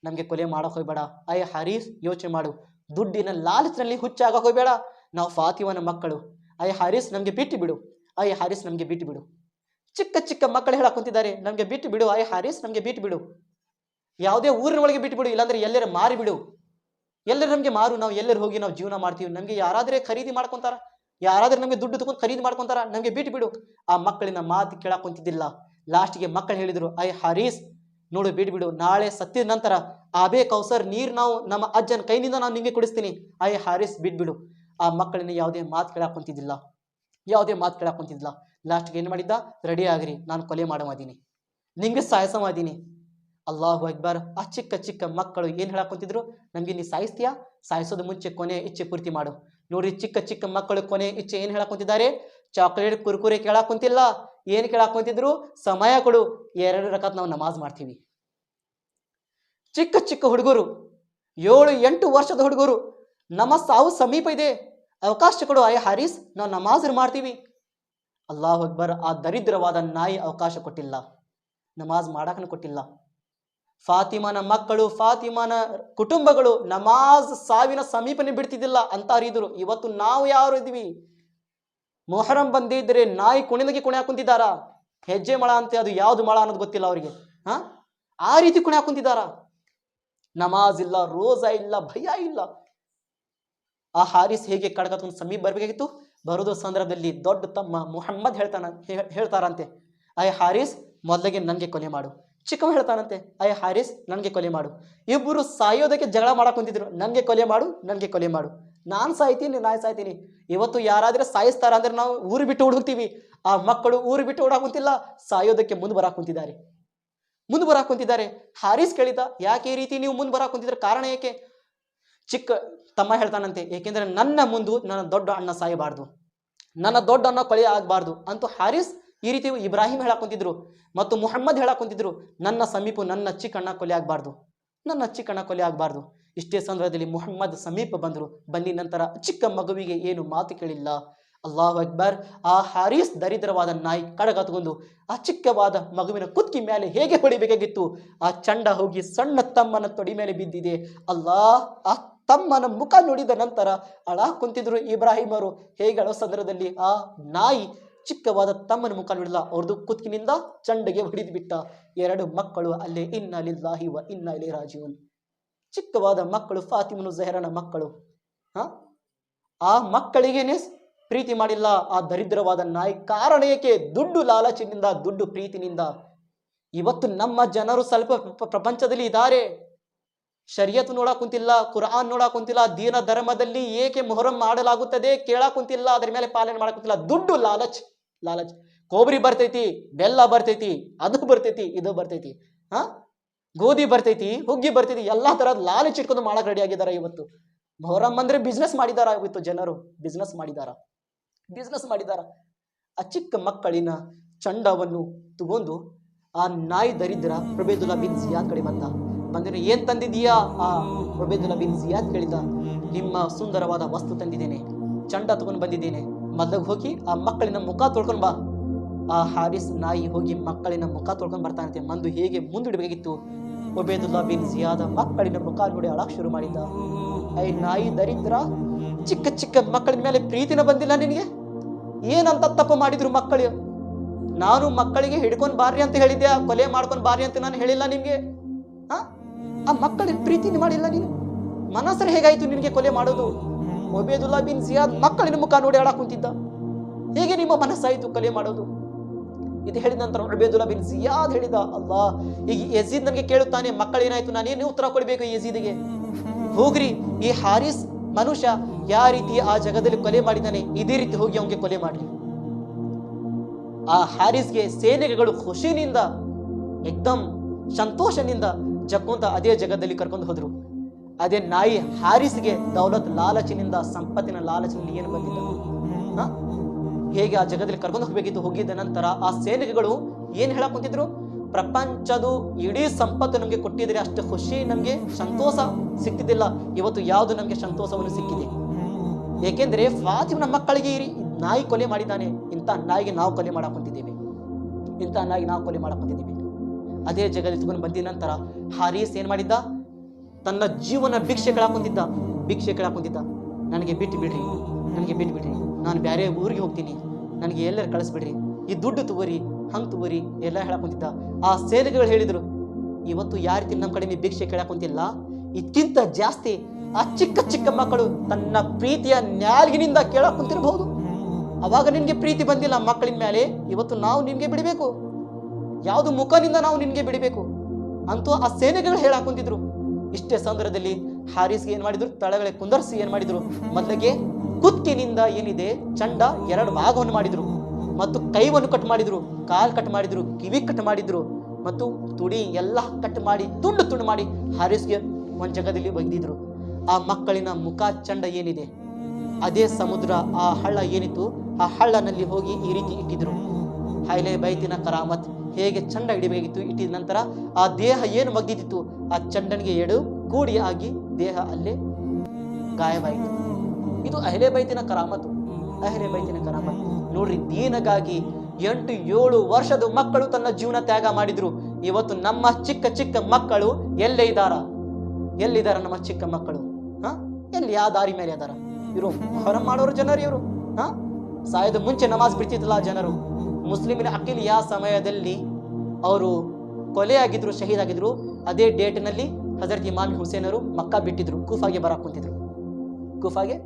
ನಮಗೆ ಕೊಲೆ ಮಾಡಕ್ ಹೋಗ್ಬೇಡ. ಅಯ್ಯ ಹಾರಿಸ್, ಯೋಚನೆ ಮಾಡು, ದುಡ್ಡಿನ ಲಾಲಚ್ನಲ್ಲಿ ಹುಚ್ಚಾಗ ಹೋಗ್ಬೇಡ, ನಾವು ಫಾತಿಮನ ಮಕ್ಕಳು. ಅಯ್ಯ ಹಾರಿಸ್, ನಮಗೆ ಬಿಟ್ಟು ಬಿಡು. ಅಯ್ಯ ಹಾರಿಸ್, ನಮಗೆ ಬಿಟ್ಟು ಬಿಡು. ಚಿಕ್ಕ ಚಿಕ್ಕ ಮಕ್ಕಳು ಹೇಳಕೊಂತಿದ್ದಾರೆ, ನಮಗೆ ಬಿಟ್ಟು ಬಿಡು. ಅಯ್ಯ ಹಾರಿಸ್, ನಮಗೆ ಬಿಟ್ಟು ಬಿಡು. ಯಾವುದೇ ಊರಿನ ಒಳಗೆ ಬಿಟ್ಟು ಬಿಡು, ಇಲ್ಲಾಂದ್ರೆ ಎಲ್ಲರ ಮಾರಿ ಬಿಡು. ಎಲ್ಲರೂ ನಮಗೆ ಮಾರು, ನಾವು ಎಲ್ಲರೂ ಹೋಗಿ ನಾವು ಜೀವನ ಮಾಡ್ತೀವಿ. ನಮಗೆ ಯಾರಾದ್ರೆ ಖರೀದಿ ಮಾಡ್ಕೊಂತಾರ, ಯಾರಾದ್ರೂ ನಮಗೆ ದುಡ್ಡು ತಗೊಂಡು ಖರೀದಿ ಮಾಡ್ಕೊಂತಾರ, ನಮಗೆ ಬಿಟ್ಟು ಬಿಡು. ಆ ಮಕ್ಕಳಿನ ಮಾತು ಕೇಳಾಕೊಂತಿದ್ದಿಲ್ಲ. ಲಾಸ್ಟ್ಗೆ ಮಕ್ಕಳು ಹೇಳಿದ್ರು, ಅಯ್ಯ ಹಾರಿಸ್, ನೋಡು, ಬಿಟ್ಟು ಬಿಡು. ನಾಳೆ ಸತ್ತಿದ ನಂತರ ಆಬೆ ಕೌಸರ್ ನೀರು ನಾವು ನಮ್ಮ ಅಜ್ಜನ ಕೈನಿಂದ ನಾನು ನಿಮಗೆ ಕುಡಿಸ್ತೀನಿ. ಅಯ್ಯ ಹಾರಿಸ್, ಬಿಟ್ಬಿಡು. ಆ ಮಕ್ಕಳಿನ ಯಾವುದೇ ಮಾತು ಕೇಳಾಕೊಂತಿದ್ದಿಲ್ಲ, ಯಾವುದೇ ಮಾತು ಕೇಳಾಕೊಂತಿದ್ದಿಲ್ಲ. ಲಾಸ್ಟ್ಗೆ ಏನು ಮಾಡಿದ್ದ? ರೆಡಿ ಆಗ್ರಿ, ನಾನು ಕೊಲೆ ಮಾಡೀನಿ, ನಿಂಗೆ ಸಾಯಿಸಮಾದೀನಿ. ಅಲ್ಲಾಹು ಅಕ್ಬರ್. ಆ ಚಿಕ್ಕ ಚಿಕ್ಕ ಮಕ್ಕಳು ಏನು ಹೇಳಾಕೊಂತಿದ್ರು? ನಮಗೆ ನೀ ಸಾಯಿಸ್ತೀಯಾ? ಸಾಯಿಸೋದು ಮುಂಚೆ ಕೊನೆ ಇಚ್ಛೆ ಪೂರ್ತಿ ಮಾಡು. ನೋಡಿ, ಚಿಕ್ಕ ಚಿಕ್ಕ ಮಕ್ಕಳು ಕೊನೆ ಇಚ್ಛೆ ಏನು ಹೇಳಾಕೊಂತಿದ್ದಾರೆ? ಚಾಕ್ಲೇಟ್, ಕುರ್ಕುರೆ ಕೇಳಾಕೊಂತಿಲ್ಲ. ಏನು ಕೇಳಾಕೊಂತಿದ್ರು? ಸಮಯ ಕೊಡು, 2 ರಕಾತ್ ನಾವು ನಮಾಜ್ ಮಾಡ್ತೀವಿ. ಚಿಕ್ಕ ಚಿಕ್ಕ ಹುಡುಗರು, 7-8 ವರ್ಷದ ಹುಡುಗರು, ನಮ್ಮ ಸಾವು ಸಮೀಪ ಇದೆ, ಅವಕಾಶ ಕೊಡು ಅಯ್ಯ ಹಾರಿಸ್, ನಾವು ನಮಾಜ್ ಮಾಡ್ತೀವಿ. ಅಲ್ಲಾಹು ಅಕ್ಬರ್. ಆ ದರಿದ್ರವಾದ ನಾಯಿ ಅವಕಾಶ ಕೊಟ್ಟಿಲ್ಲ, ನಮಾಜ್ ಮಾಡಾಕನು ಕೊಟ್ಟಿಲ್ಲ. ಫಾತಿಮಾನ ಮಕ್ಕಳು, ಫಾತಿಮಾನ ಕುಟುಂಬಗಳು ನಮಾಜ್ ಸಾವಿನ ಸಮೀಪನೆ ಬಿಡ್ತಿದ್ದಿಲ್ಲ ಅಂತ ಇದ್ರು. ಇವತ್ತು ನಾವು ಯಾರು ಇದೀವಿ? ಮೊಹರಂ ಬಂದಿದ್ರೆ ನಾಯಿ ಕುಣಿದಗೆ ಕುಣಿ ಹಾಕುಂತಿದ್ದಾರ. ಹೆಜ್ಜೆ ಮಳ ಅಂತ, ಅದು ಯಾವ್ದು ಮಳ ಅನ್ನೋದು ಗೊತ್ತಿಲ್ಲ ಅವರಿಗೆ. ಆ ರೀತಿ ಕುಣಿ ಹಾಕುಂತಿದ್ದಾರ. ನಮಾಜ್ ಇಲ್ಲ, ರೋಜಾ ಇಲ್ಲ, ಭಯ ಇಲ್ಲ. ಆ ಹಾರಿಸ್ ಹೇಗೆ ಕಡಕತ್ಕೊಂಡು ಸಮೀಪ ಬರ್ಬೇಕಾಗಿತ್ತು? ಬರೋದು ಸಂದರ್ಭದಲ್ಲಿ ದೊಡ್ಡ ತಮ್ಮ ಮುಹಮ್ಮದ್ ಹೇಳ್ತಾರಂತೆ, ಅಯ್ಯ ಹಾರಿಸ್, ಮೊದಲಿಗೆ ನನಗೆ ಕೊಲೆ ಮಾಡು. ಚಿಕ್ಕವ ಹೇಳ್ತಾನಂತೆ, ಅಯ್ಯ ಹಾರಿಸ್, ನನಗೆ ಕೊಲೆ ಮಾಡು. ಇಬ್ಬರು ಸಾಯೋದಕ್ಕೆ ಜಗಳ ಮಾಡಕ್ ಕುಂತಿದ್ರು. ನನಗೆ ಕೊಲೆ ಮಾಡು, ನನಗೆ ಕೊಲೆ ಮಾಡು, ನಾನು ಸಾಯ್ತೀನಿ, ನಾನು ಸಾಯ್ತೀನಿ. ಇವತ್ತು ಯಾರಾದ್ರೆ ಸಾಯಿಸ್ತಾರ ಅಂದ್ರೆ ನಾವು ಊರು ಬಿಟ್ಟು ಹುಡುಕ್ತೀವಿ. ಆ ಮಕ್ಕಳು ಊರು ಬಿಟ್ಟು ಓಡಾಕುಂತಿಲ್ಲ, ಸಾಯೋದಕ್ಕೆ ಮುಂದೆ ಬರಾಕ್ ಕುಂತಿದ್ದಾರೆ. ಹಾರಿಸ್ ಕೇಳಿದ, ಯಾಕೆ ಈ ರೀತಿ ನೀವು ಮುಂದೆ ಬರಾಕ್ ಕುಂತಿದ್ರೆ? ಕಾರಣ ಏಕೆ? ಚಿಕ್ಕ ತಮ್ಮ ಹೇಳ್ತಾನಂತೆ, ಏಕೆಂದ್ರೆ ನನ್ನ ಮುಂದೆ ನನ್ನ ದೊಡ್ಡ ಅಣ್ಣ ಸಾಯಬಾರ್ದು, ನನ್ನ ದೊಡ್ಡ ಅಣ್ಣ ಕೊಲೆ ಆಗಬಾರ್ದು ಅಂತೂ ಹಾರಿಸ್ ಈ ರೀತಿ ಇಬ್ರಾಹಿಂ ಹೇಳಾಕೊಂತಿದ್ರು ಮತ್ತು ಮುಹಮ್ಮದ್ ಹೇಳಾಕೊಂತಿದ್ರು. ನನ್ನ ಸಮೀಪ ನನ್ನ ಚಿಕ್ಕ ಅಣ್ಣ ಕೊಲೆ ಆಗಬಾರ್ದು. ಇಷ್ಟೇ ಸಂದರ್ಭದಲ್ಲಿ ಮುಹಮ್ಮದ್ ಸಮೀಪ ಬಂದಿದ ನಂತರ ಚಿಕ್ಕ ಮಗುವಿಗೆ ಏನು ಮಾತು ಕೇಳಿಲ್ಲ. ಅಲ್ಲಾಹು ಅಕ್ಬರ್. ಆ ಹಾರಿಸ್ ದರಿದ್ರವಾದ ನಾಯಿ ಕಡಗತ್ಕೊಂಡು ಆ ಚಿಕ್ಕವಾದ ಮಗುವಿನ ಕುತ್ಕಿ ಮೇಲೆ ಹೇಗೆ ಹೊಡಿಬೇಕಾಗಿತ್ತು, ಆ ಚಂಡ ಹೋಗಿ ಸಣ್ಣ ತಮ್ಮನ ತೊಡಿ ಮೇಲೆ ಬಿದ್ದಿದೆ. ಆ ತಮ್ಮನ ಮುಖ ನೋಡಿದ ನಂತರ ಅಳಾ ಕುಂತಿದ್ರು ಇಬ್ರಾಹಿಂ ಅವರು. ಹೇಗೆ ಅಳೋ ಸಂದರ್ಭದಲ್ಲಿ ಆ ನಾಯಿ ಚಿಕ್ಕವಾದ ತಮ್ಮನ ಮುಖ ನೋಡಿಲ್ಲ, ಅವ್ರದ್ದು ಕುತ್ಕಿನಿಂದ ಚಂಡಗೆ ಹೊಡೆದು ಬಿಟ್ಟ. 2 ಮಕ್ಕಳು ಅಲ್ಲೇ ಇನ್ನ ಲಿಲ್ಲಾಹಿ ವ ಇನ್ನ ಇಲೈಹಿ ರಾಜಿಊನ್. ಚಿಕ್ಕವಾದ ಮಕ್ಕಳು, ಫಾತಿಮನು ಝಹರಾನ ಮಕ್ಕಳು. ಆ ಮಕ್ಕಳಿಗೇನೆ ಪ್ರೀತಿ ಮಾಡಿಲ್ಲ ಆ ದರಿದ್ರವಾದ ನಾಯಿ. ಕಾರಣ ಏಕೆ? ದುಡ್ಡು ಲಾಲಚಿನಿಂದ, ದುಡ್ಡು ಪ್ರೀತಿನಿಂದ. ಇವತ್ತು ನಮ್ಮ ಜನರು ಸ್ವಲ್ಪ ಪ್ರಪಂಚದಲ್ಲಿ ಇದ್ದಾರೆ, ಶರಿಯತ್ ನೋಡಕ್ ಕುಂತಿಲ್ಲ, ಕುರಾನ್ ನೋಡಕ್ ಕುಂತಿಲ್ಲ, ದೀನ ಧರ್ಮದಲ್ಲಿ ಏಕೆ ಮೊಹರಂ ಮಾಡಲಾಗುತ್ತದೆ ಕೇಳಕ್ ಕುಂತಿಲ್ಲ, ಅದ್ರ ಮೇಲೆ ಪಾಲನೆ ಮಾಡಕ್ ಕುಂತಿಲ್ಲ. ದುಡ್ಡು, ಲಾಲಚ್. ಕೊಬ್ಬರಿ ಬರ್ತೈತಿ, ಬೆಲ್ಲ ಬರ್ತೈತಿ, ಅದು ಬರ್ತೈತಿ, ಇದು ಬರ್ತೈತಿ, ಗೋಧಿ ಬರ್ತೈತಿ, ಹುಗ್ಗಿ ಬರ್ತೈತಿ, ಎಲ್ಲಾ ತರದ್ ಲಾಲಚ್ ಇಟ್ಕೊಂಡು ಮಾಡಕ್ ರೆಡಿ ಆಗಿದಾರ. ಇವತ್ತು ಮೊಹರಂ ಅಂದ್ರೆ ಬಿಸ್ನೆಸ್ ಮಾಡಿದಾರ. ಇವತ್ತು ಜನರು ಬಿಸ್ನೆಸ್ ಮಾಡಿದಾರ. ಆ ಚಿಕ್ಕ ಮಕ್ಕಳಿನ ಚಂಡವನ್ನು ತಗೊಂಡು ಆ ನಾಯಿ ದರಿದ್ರ ಉಬೈದುಲ್ಲಾ ಬಿನ್ ಜಿಯಾದ್ ಕಡೆ ಬಂದಿರೋ, ಏನ್ ತಂದಿದೀಯಾ? ಆ ಉಬೈದುಲ್ಲಾ ಬಿನ್ ಜಿಯಾದ್ ಕೇಳಿದ, ನಿಮ್ಮ ಸುಂದರವಾದ ವಸ್ತು ತಂದಿದ್ದೇನೆ, ಚಂಡ ತಗೊಂಡು ಬಂದಿದ್ದೇನೆ, ಮೊದಲಿಗೆ ಹೋಗಿ ಆ ಮಕ್ಕಳಿನ ಮುಖ ತೊಳ್ಕೊಂಡ್ ಬಾ. ಆ ಹಾರಿಸ್ ನಾಯಿ ಹೋಗಿ ಮಕ್ಕಳಿನ ಮುಖ ತೊಳ್ಕೊಂಡ್ ಬರ್ತಾನಂತೆ. ಮಂದು ಹೇಗೆ ಮುಂದಿಡಬೇಕಾಗಿತ್ತು. ಉಬೈದುಲ್ಲಾ ಬಿನ್ ಜಿಯಾದ ಮಕ್ಕಳಿನ ಮುಖ ನೋಡಿ ಅಳಕ್ ಶುರು ಮಾಡಿದ್ದ. ಐ ನಾಯಿ ದರಿದ್ರ, ಚಿಕ್ಕ ಚಿಕ್ಕ ಮಕ್ಕಳ ಮೇಲೆ ಪ್ರೀತಿನ ಬಂದಿಲ್ಲ ನಿನಗೆ? ಏನಂತ ತಪ್ಪು ಮಾಡಿದ್ರು ಮಕ್ಕಳು? ನಾನು ಮಕ್ಕಳಿಗೆ ಹಿಡ್ಕೊಂಡ್ ಬಾರ್ರಿ ಅಂತ ಹೇಳಿದ್ದೆ, ಕೊಲೆ ಮಾಡ್ಕೊಂಡ್ ಬಾರ್ರಿ ಅಂತ ನಾನು ಹೇಳಿಲ್ಲ ನಿಮ್ಗೆ. ಆ ಮಕ್ಕಳಿಗೆ ಪ್ರೀತಿನ ಮಾಡಿಲ್ಲ ನೀನು. ಮನಸ್ಸರು ಹೇಗಾಯ್ತು ನಿನಗೆ ಕೊಲೆ ಮಾಡೋದು? ಉಬೈದುಲ್ಲಾ ಬಿನ್ ಜಿಯಾದ್ ಮಕ್ಕಳಿನ ಮುಖ ನೋಡಿ ಅಳಕ್ ಕುಂತಿದ್ದ. ಹೇಗೆ ನಿಮ್ಮ ಮನಸ್ಸಾಯ್ತು ಕೊಲೆ ಮಾಡೋದು? ಇದು ಹೇಳಿದ ನಂತರ ಉಬೈದುಲ್ಲಾ ಬಿನ್ ಜಿಯಾದ್ ಹೇಳಿದ, ಅಲ್ಲಾ, ಈಗ ಯಜೀದ್ ನನಗೆ ಕೇಳುತ್ತಾನೆ, ಮಕ್ಕಳೇನಾಯ್ತು, ನಾನೇನು ಉತ್ತರ ಕೊಡಬೇಕು ಯಜೀದ್ಗೆ? ಹೋಗ್ರಿ, ಈ ಹಾರಿಸ್ ಮನುಷ್ಯ ಯಾವ ರೀತಿ ಆ ಜಗದಲ್ಲಿ ಕೊಲೆ ಮಾಡಿದ್ದಾನೆ, ಇದೇ ರೀತಿ ಹೋಗಿ ಅವನಿಗೆ ಕೊಲೆ ಮಾಡ್ರಿ. ಆ ಹಾರಿಸ್ಗೆ ಸೇನೆಗಳು ಖುಷಿನಿಂದ, ಏಕ್ದಮ್ ಸಂತೋಷದಿಂದ ಜಕ್ಕೊಂತ ಅದೇ ಜಗದಲ್ಲಿ ಕರ್ಕೊಂಡು ಹೋದ್ರು. ಅದೇ ನಾಯಿ ಹಾರಿಸ್ಗೆ ದೌಲತ್ ಲಾಲಚಿನಿಂದ, ಸಂಪತ್ತಿನ ಲಾಲಚಿನಿಂದ ಏನು ಬಂದಿದ್ದ? ಹೇಗೆ ಆ ಜಗದಲ್ಲಿ ಕರ್ಕೊಂಡು ಹೋಗಬೇಕಿತ್ತು. ಹೋಗಿದ್ದ ನಂತರ ಆ ಸೈನಿಕಗಳು ಏನು ಹೇಳಕ್ ಕುಂತಿದ್ರು, ಪ್ರಪಂಚದು ಇಡೀ ಸಂಪತ್ತು ನಮಗೆ ಕೊಟ್ಟಿದ್ರೆ ಅಷ್ಟು ಖುಷಿ ನಮಗೆ ಸಂತೋಷ ಸಿಕ್ತಿದ್ದಿಲ್ಲ, ಇವತ್ತು ಯಾವುದು ನಮಗೆ ಸಂತೋಷವನ್ನು ಸಿಕ್ಕಿದೆ. ಏಕೆಂದ್ರೆ ಫಾತಿಮನ ಮಕ್ಕಳಿಗೆ ನಾಯಿ ಕೊಲೆ ಮಾಡಿದ್ದಾನೆ, ಇಂಥ ನಾಯಿಗೆ ನಾವು ಕೊಲೆ ಮಾಡಕ್ ಕುಂತಿದ್ದೇವೆ, ಇಂಥ ನಾಯಿಗೆ ನಾವು ಕೊಲೆ ಮಾಡಕ್ ಕುಂತಿದ್ದೇವೆ. ಅದೇ ಜಗದಲ್ಲಿ ತಗೊಂಡು ಬಂದಿದ ನಂತರ ಹಾರೀಸ್ ಏನ್ ಮಾಡಿದ್ದ, ತನ್ನ ಜೀವನ ಭಿಕ್ಷೆ ಕೇಳಾಕೊಂತಿದ್ದ. ನನಗೆ ಬಿಟ್ಟು ಬಿಡ್ರಿ, ನಾನು ಬೇರೆ ಊರಿಗೆ ಹೋಗ್ತೀನಿ, ನನಗೆ ಎಲ್ಲರೂ ಕಳಿಸ್ಬಿಡ್ರಿ, ಈ ದುಡ್ಡು ತಗೋರಿ, ಹಂಗೆ ತಗೋರಿ ಎಲ್ಲ ಹೇಳಾಕೊಂತಿದ್ದ. ಆ ಸೇನೆಗಳು ಹೇಳಿದ್ರು, ಇವತ್ತು ಯಾವ ರೀತಿ ನಮ್ಮ ಕಡೆ ಭಿಕ್ಷೆ ಕೇಳಾಕೊಂತಿಲ್ಲ, ಇದಕ್ಕಿಂತ ಜಾಸ್ತಿ ಆ ಚಿಕ್ಕ ಚಿಕ್ಕ ಮಕ್ಕಳು ತನ್ನ ಪ್ರೀತಿಯ ನ್ಯಾಲ್ಗಿನಿಂದ ಕೇಳಾಕೊಂತಿರಬಹುದು. ಅವಾಗ ನಿನ್ಗೆ ಪ್ರೀತಿ ಬಂದಿಲ್ಲ ಮಕ್ಕಳಿನ ಮೇಲೆ, ಇವತ್ತು ನಾವು ನಿನ್ಗೆ ಬಿಡಬೇಕು, ಯಾವುದು ಮುಖನಿಂದ ನಾವು ನಿನ್ಗೆ ಬಿಡಬೇಕು ಅಂತೂ ಆ ಸೇನೆಗಳು ಹೇಳಾಕೊಂತಿದ್ರು. ಇಷ್ಟೇ ಸಂದರ್ಭದಲ್ಲಿ ಹಾರೀಸ್ಗೆ ಏನ್ ಮಾಡಿದ್ರು, ತಳಗಡೆ ಕುಂದರ್ಸಿ ಏನ್ ಮಾಡಿದ್ರು, ಮೊದಲಿಗೆ ಕುತ್ತಿನಿಂದ ಏನಿದೆ ಚಂಡ 2 ಭಾಗವನ್ನು ಮಾಡಿದ್ರು, ಮತ್ತು ಕೈವನ್ನು ಕಟ್ ಮಾಡಿದ್ರು, ಕಾಲ್ ಕಟ್ ಮಾಡಿದ್ರು, ಕಿವಿ ಕಟ್ ಮಾಡಿದ್ರು, ಮತ್ತು ತುಡಿ ಎಲ್ಲ ಕಟ್ ಮಾಡಿ ತುಂಡು ಮಾಡಿ ಹಾರೀಸ್ಗೆ ಒಂದು ಜಾಗದಲ್ಲಿ ಒಗೆದಿದ್ರು. ಆ ಮಕ್ಕಳಿನ ಮುಖ ಚಂಡ ಏನಿದೆ ಅದೇ ಸಮುದ್ರ, ಆ ಹಳ್ಳ ಏನಿತ್ತು ಆ ಹಳ್ಳನಲ್ಲಿ ಹೋಗಿ ಈ ರೀತಿ ಇಟ್ಟಿದ್ರು. ಹೈಲೆ ಬೈತಿನ ಕರಾಮತ್, ಹೇಗೆ ಚಂಡ ಹಿಡಿಬೇಕಾಗಿತ್ತು ಇಟ್ಟಿದ ನಂತರ ಆ ದೇಹ ಏನು ಮಗ್ದಿತ್ತು ಆ ಚಂಡನಿಗೆ 2 ಕೂಡಿ ಆಗಿ ದೇಹ ಅಲ್ಲೇ ಗಾಯವಾಯಿತು. ಇದು ಅಹ್ಲೆ ಬೈತಿನ ಕರಾಮತ್. ನೋಡ್ರಿ, ದೀನಗಾಗಿ 8-7 ವರ್ಷದ ಮಕ್ಕಳು ತನ್ನ ಜೀವನ ತ್ಯಾಗ ಮಾಡಿದ್ರು. ಇವತ್ತು ನಮ್ಮ ಚಿಕ್ಕ ಚಿಕ್ಕ ಮಕ್ಕಳು ಎಲ್ಲೇ ಇದ್ದಾರ ನಮ್ಮ ಚಿಕ್ಕ ಮಕ್ಕಳು? ಎಲ್ಲಿ ಯಾವ ದಾರಿ ಮೇಲೆ ಅದಾರ? ಇವರು ಮೊಹರಂ ಮಾಡೋರು ಜನರು, ಇವರು ಸಾಯದ ಮುಂಚೆ ನಮಾಜ್ ಬಿಡ್ತಿದ್ದಿಲ್ಲ ಜನರು. ಮುಸ್ಲಿಮಿನ ಅಖಿಲ್ ಯಾವ ಸಮಯದಲ್ಲಿ ಅವರು ಕೊಲೆ ಆಗಿದ್ರು, ಶಹೀದ್ ಆಗಿದ್ರು, ಅದೇ ಡೇಟ್ನಲ್ಲಿ ಹಜರತ್ ಇಮಾಮ್ ಹುಸೇನ್ ಅವರು ಮಕ್ಕಾ ಬಿಟ್ಟಿದ್ರು, ಕೂಫಾಗೆ ಬರಕ್ ಕುಂತಿದ್ರು. ಕೂಫಾಗೆ